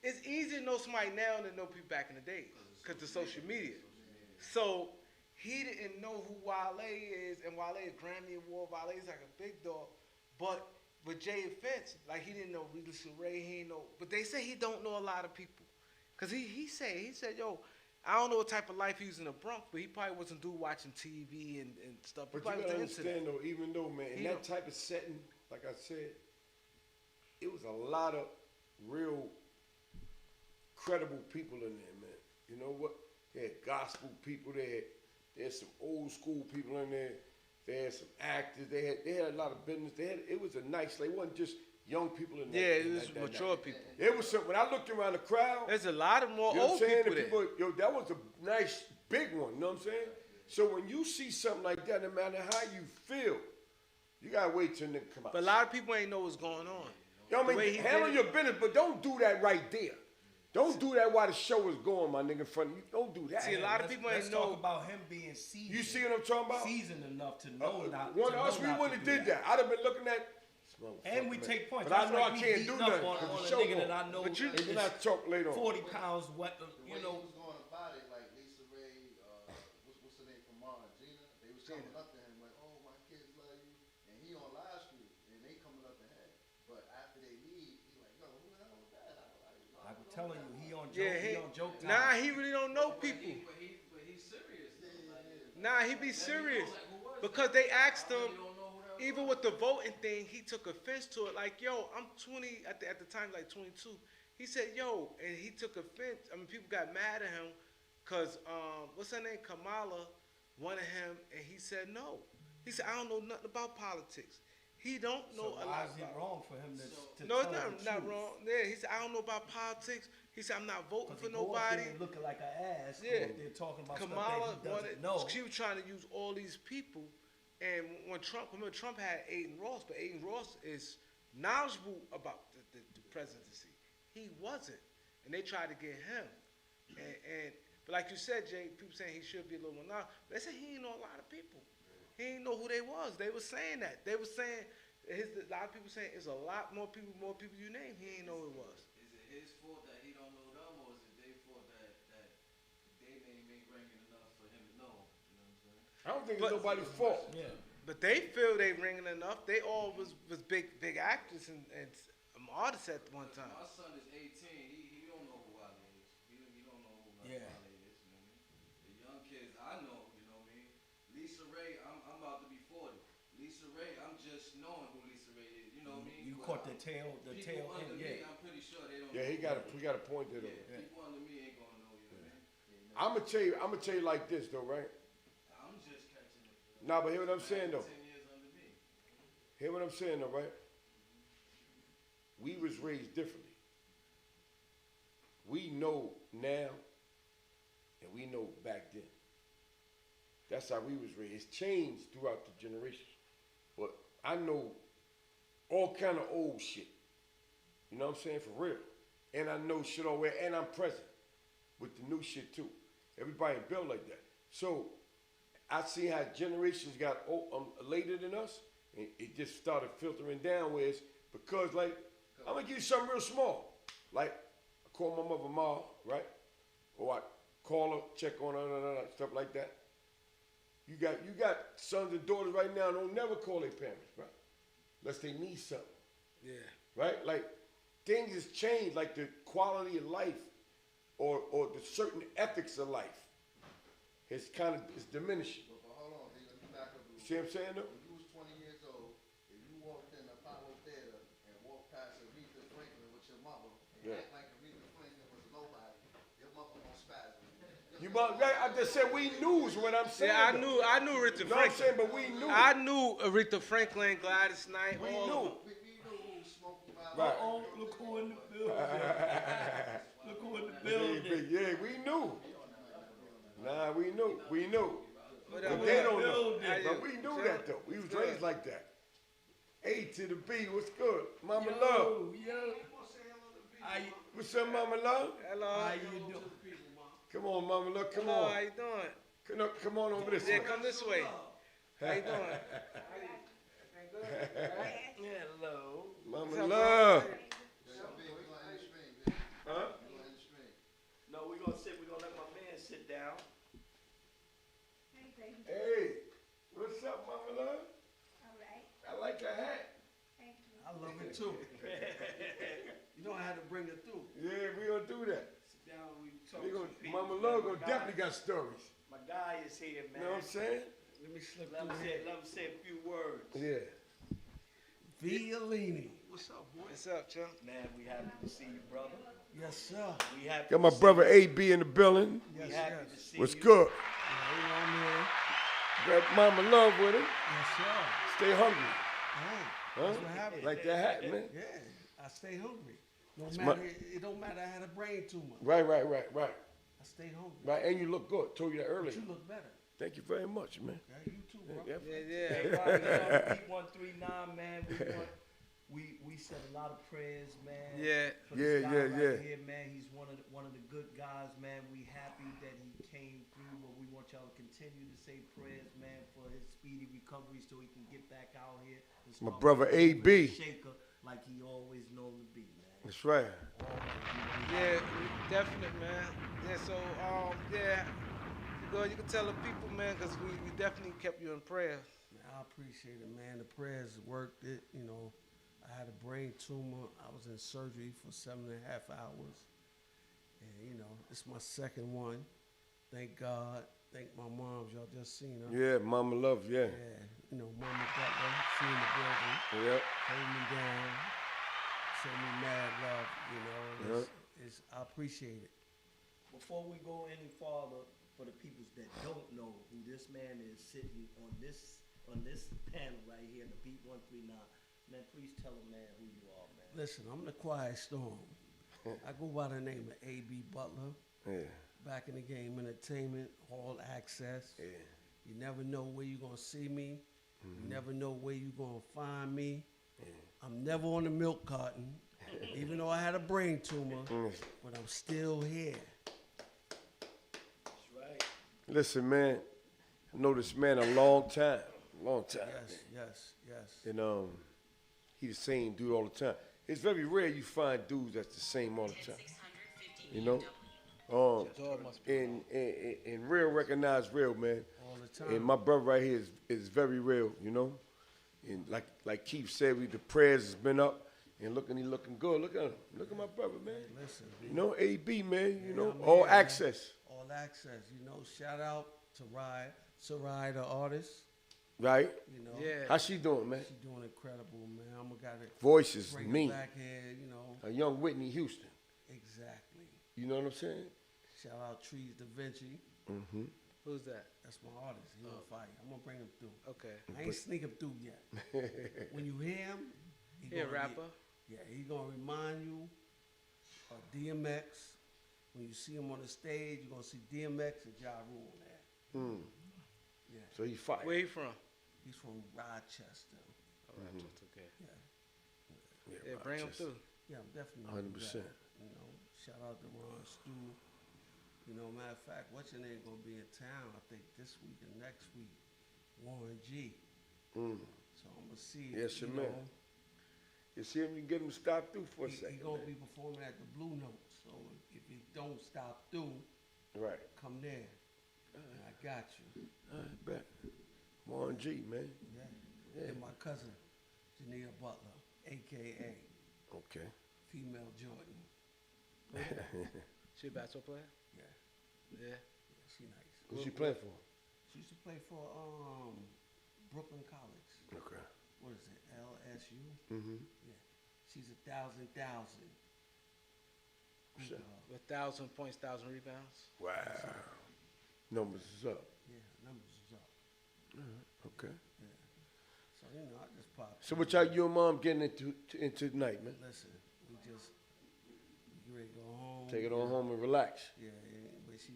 it's easier to know somebody now than know people back in the day because of social media. So he didn't know who Wale is, and Wale is Grammy Award. Wale is like a big dog. But with Jay Fence, like he didn't know Lisa Ray, he didn't know. But they say he don't know a lot of people. Because he said, yo, I don't know what type of life he was in the Bronx, but he probably wasn't watching TV and stuff. But you gotta understand though, even though, man, in that type of setting, like I said, it was a lot of real credible people in there, man. You know what? They had gospel people. They had some old school people in there. They had some actors. They had a lot of business. It was a nice. It wasn't just young people in there. Yeah, it was mature people. It was some. When I looked around the crowd, there's a lot of more old people there. Yo, that was a nice big one. You know what I'm saying? So when you see something like that, no matter how you feel, you gotta wait till nigga come out. But a lot of people ain't know what's going on. You know what I mean? Handle your business, but don't do that right there. Don't do that while the show is going, my nigga, in front of you. Don't do that. See, a lot of people ain't know. Let's talk about him being seasoned. You see what I'm talking about? Seasoned enough to know not one of us, we wouldn't have did that. I'd have been looking at. And we take points. But I know I can't do nothing on because the a show nigga that I know. But you not talk later on. 40 pounds, what you know. He was going about it like Lisa Ray, what's her name from Mara, Gina. They was coming up to him like, oh, my kids love you, and he on live stream, and they coming up to him. But after they leave, he like, yo, who the hell was that? I'm telling you, he on joke. He on joke time. Nah, he really don't know people. But he's serious. Nah, he be serious because they asked him. Even with the voting thing, he took offense to it. Like, yo, I'm 20 at the time, like 22. He said, yo, and he took offense. I mean, people got mad at him because what's her name, Kamala, wanted him, and he said no. He said, I don't know nothing about politics. He don't know a lot. Why is it wrong for him to no, tell it's not wrong. Yeah, he said, I don't know about politics. He said, I'm not voting for nobody. nobody. Looking like an ass. Yeah, they're talking about Kamala stuff that he doesn't know. She was trying to use all these people. And when Trump had Aiden Ross, but Aiden Ross is knowledgeable about the presidency. he wasn't, and they tried to get him. But like you said, Jay, people saying he should be a little more now. They say he ain't know a lot of people. He ain't know who they was. They were saying that. They were saying a lot of people saying it's a lot more people you name. He ain't know who it was. Is it his fault that he don't know them, or is it their fault that their name ain't ringing enough for him to know? You know what I'm saying? I don't think it's nobody's fault. Yeah. But they feel they ringing enough. They all was big actors and artists at one time. My son is 18. He don't know who Wale is. He don't know who Wale is. You know what I mean? The young kids I know. You know what I mean? Lisa Ray, I'm about to be 40. Lisa Ray, I'm just knowing who Lisa Ray is. You know what I mean? You caught the tail people under end. me, I'm pretty sure they don't. Yeah, he got a point there. Yeah, people under me ain't gonna know. You know what I mean? I'm gonna tell you like this though, right? I'm just catching it. Nah, but hear what I'm saying though. 10 years under me. Hear what I'm saying though, right? We was raised differently. We know now, and we know back then. That's how we was raised. It's changed throughout the generations. But I know all kind of old shit. You know what I'm saying? For real. And I know shit all the way, and I'm present with the new shit too. Everybody ain't built like that. So I see how generations got later than us, and it just started filtering down where it's because, like, I'm gonna give you something real small. Like, I call my mother Ma, right? Or I call her, check on her, stuff like that. You got sons and daughters right now don't never call their parents, right? Unless they need something. Yeah. Right? Like, things has changed, like the quality of life or the certain ethics of life is diminishing. But hold on, let me back up a little. See what I'm saying though? When you was 20 years old, if you walked in Apollo Theater and walked past Aretha Franklin with your mother and act like Aretha Franklin was nobody, your mother gonna spasm. I just said we knew is what I'm saying. Yeah, I knew Aretha Franklin. No, I'm saying, but we knew. I knew Aretha Franklin, Gladys Knight. We all knew. of them. We knew who was smoking by. Right. Oh, look who in the building. Look who in the building. Yeah, we knew. Nah, we knew. We knew. But they don't know. But we knew that though. We was raised like that. A to the B, what's good? Mama Love. What's up, Mama Love? Hello. How you doing? Come on, Mama Love, come Hello, on. how you doing? Come on over this way. Yeah, come this way. How you doing? Hello. Mama Love. Huh? No, we're gonna let my man sit down. Hey, what's up, Mama Love? All right. I like your hat. Thank you. I love it too. You know I had to bring it through. Yeah, we gonna do that. Sit down, we talk to people. Mama Love gonna definitely got stories. My guy is here, man. You know what I'm saying? Let me slip through here. Let him say a few words. Yeah. Violini. What's up, boy? What's up, Chuck? Man, we happy to see you, brother. Yes, sir. We happy Got my brother AB in the building. We happy to see What's you. good? Yeah, Got Mama Love with him. yes, sir. Stay hungry. Hey, Huh? that's what happened. Like that hat, man. Yeah, I stay hungry. No It's matter, my- it don't matter I had a brain tumor. Right. I stay hungry. Right, and you look good. Told you that earlier. But you look better. Thank you very much, man. Yeah, you too, bro. Yeah. Hey, Robbie, Pete 139, man. We said a lot of prayers, man. Yeah. For this guy right Yeah. here, man. He's one of the good guys, man. We happy that he came through, but we want y'all to continue to say prayers, man, for his speedy recovery so he can get back out here. And My start brother moving AB. Shaker like he always known to be, man. That's right. Yeah, definite, man. Yeah, so, yeah, you can tell the people, man, because we definitely kept you in prayer. Man, I appreciate it, man. The prayers worked it, you know. I had a brain tumor. I was in surgery for 7.5 hours. And, you know, it's my second one. Thank God. Thank my moms. Y'all just seen her. Yeah, Mama Love, yeah. Yeah. You know, Mama Butler, she in the building. Yep. Hold me down. Show me mad love, you know. I appreciate it. Before we go any farther, for the peoples that don't know who this man is sitting on this panel right here, the Beat 139, man, please tell them, man, who you are, man. Listen, I'm the Quiet Storm. I go by the name of A.B. Butler. Yeah. Back in the game, entertainment, all access. Yeah. You never know where you're going to see me. Mm-hmm. You never know where you're going to find me. Yeah. I'm never on the milk carton. Even though I had a brain tumor, but I'm still here. That's right. Listen, man, I know this man a long time. Yes. And he's the same dude all the time. It's very rare you find dudes that's the same all the time. You know? And real recognize real, man. All the time. And my brother right here is very real, you know? And like Keith said, the prayers has been up and he looking good. Look at him. Look at my brother, man. Listen, you know, AB, man, you know, I'm all here, access. Man. All access, you know, shout out to Sarai, the artist. Right? You know. Yeah. How she doing, man? She doing incredible, man. I'm got it. Voice is bring mean. Back here, you know. A young Whitney Houston. Exactly. You know what I'm saying? Shout out Trees Da Vinci. Mm-hmm. Who's that? That's my artist. He on fire. I'm gonna bring him through. Okay. I ain't sneak him through yet. When you hear him, he a rapper. He gonna remind you of DMX. When you see him on the stage, you're gonna see DMX and Ja Rule there. Yeah. So he fired. Where he from? He's from Rochester. Oh, Rochester, okay. Yeah, bring him through. Yeah, I'm definitely 100%. You know, shout out to Ron Stu. You know, matter of fact, what's your name gonna be in town? I think this week and next week. Warren G. So I'm gonna see. Yes, you man. You see if you can get him to stop through for a second. He gonna be performing at the Blue Note. So if he don't stop through, right, come there. I got you. I bet. Warren G, man. Yeah. And my cousin, Janita Butler, AKA. Okay. Female Jordan. She a basketball player? Yeah. She nice. Who's she playing for? She used to play for Brooklyn College. Okay. What is it? LSU? Mm-hmm. Yeah. She's 1,000. Sure. 1,000 points, 1,000 rebounds. Wow. Numbers is up. Yeah, numbers is up. Okay. Yeah. So you know, I just popped. So what y'all, you and mom getting into tonight, man? Listen, we ready to go home. Take it on home and relax. Yeah, but she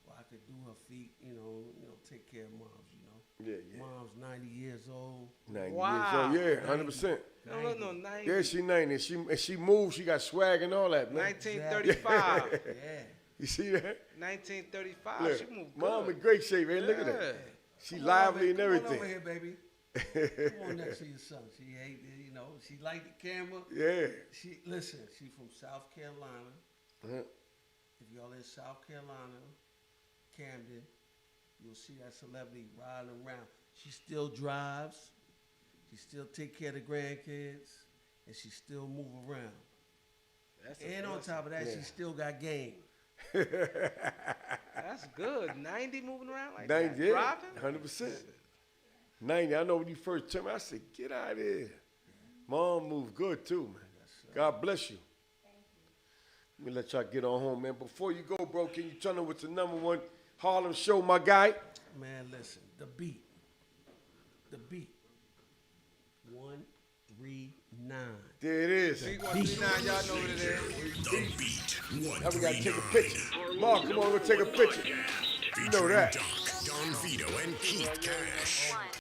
well, I could do her feet, you know, take care of moms, you know. Yeah. Mom's 90 years old. 90 years old, yeah, 100%. No, 90. Yeah, she 90. And she moved, she got swag and all that, man. 1935. Yeah. You see that? 1935. Look, she moved good. mom in great shape, man. Look at that. She lively and everything. Come on over here, baby. Come on next to your son. She hate, you know, she like the camera. Yeah. She from South Carolina. If y'all in South Carolina, Camden, you'll see that celebrity riding around. She still drives. She still take care of the grandkids, and she still move around. And on top of that, she still got game. That's good. 90 moving around like 90, that. yeah, Driving? 100%. 90. I know when you first told me, I said, get out of here. Mom moved good too, man. God bless you. Let me let y'all get on home, man. Before you go, bro, can you tell them what's the #1 Harlem show, my guy? Man, listen, the beat. 139. There it is. Beat 139, y'all know what it is. The Beat. Now we gotta take a picture. Mark, come on, we'll take a picture. You know that. Don Vito and Keith Cash.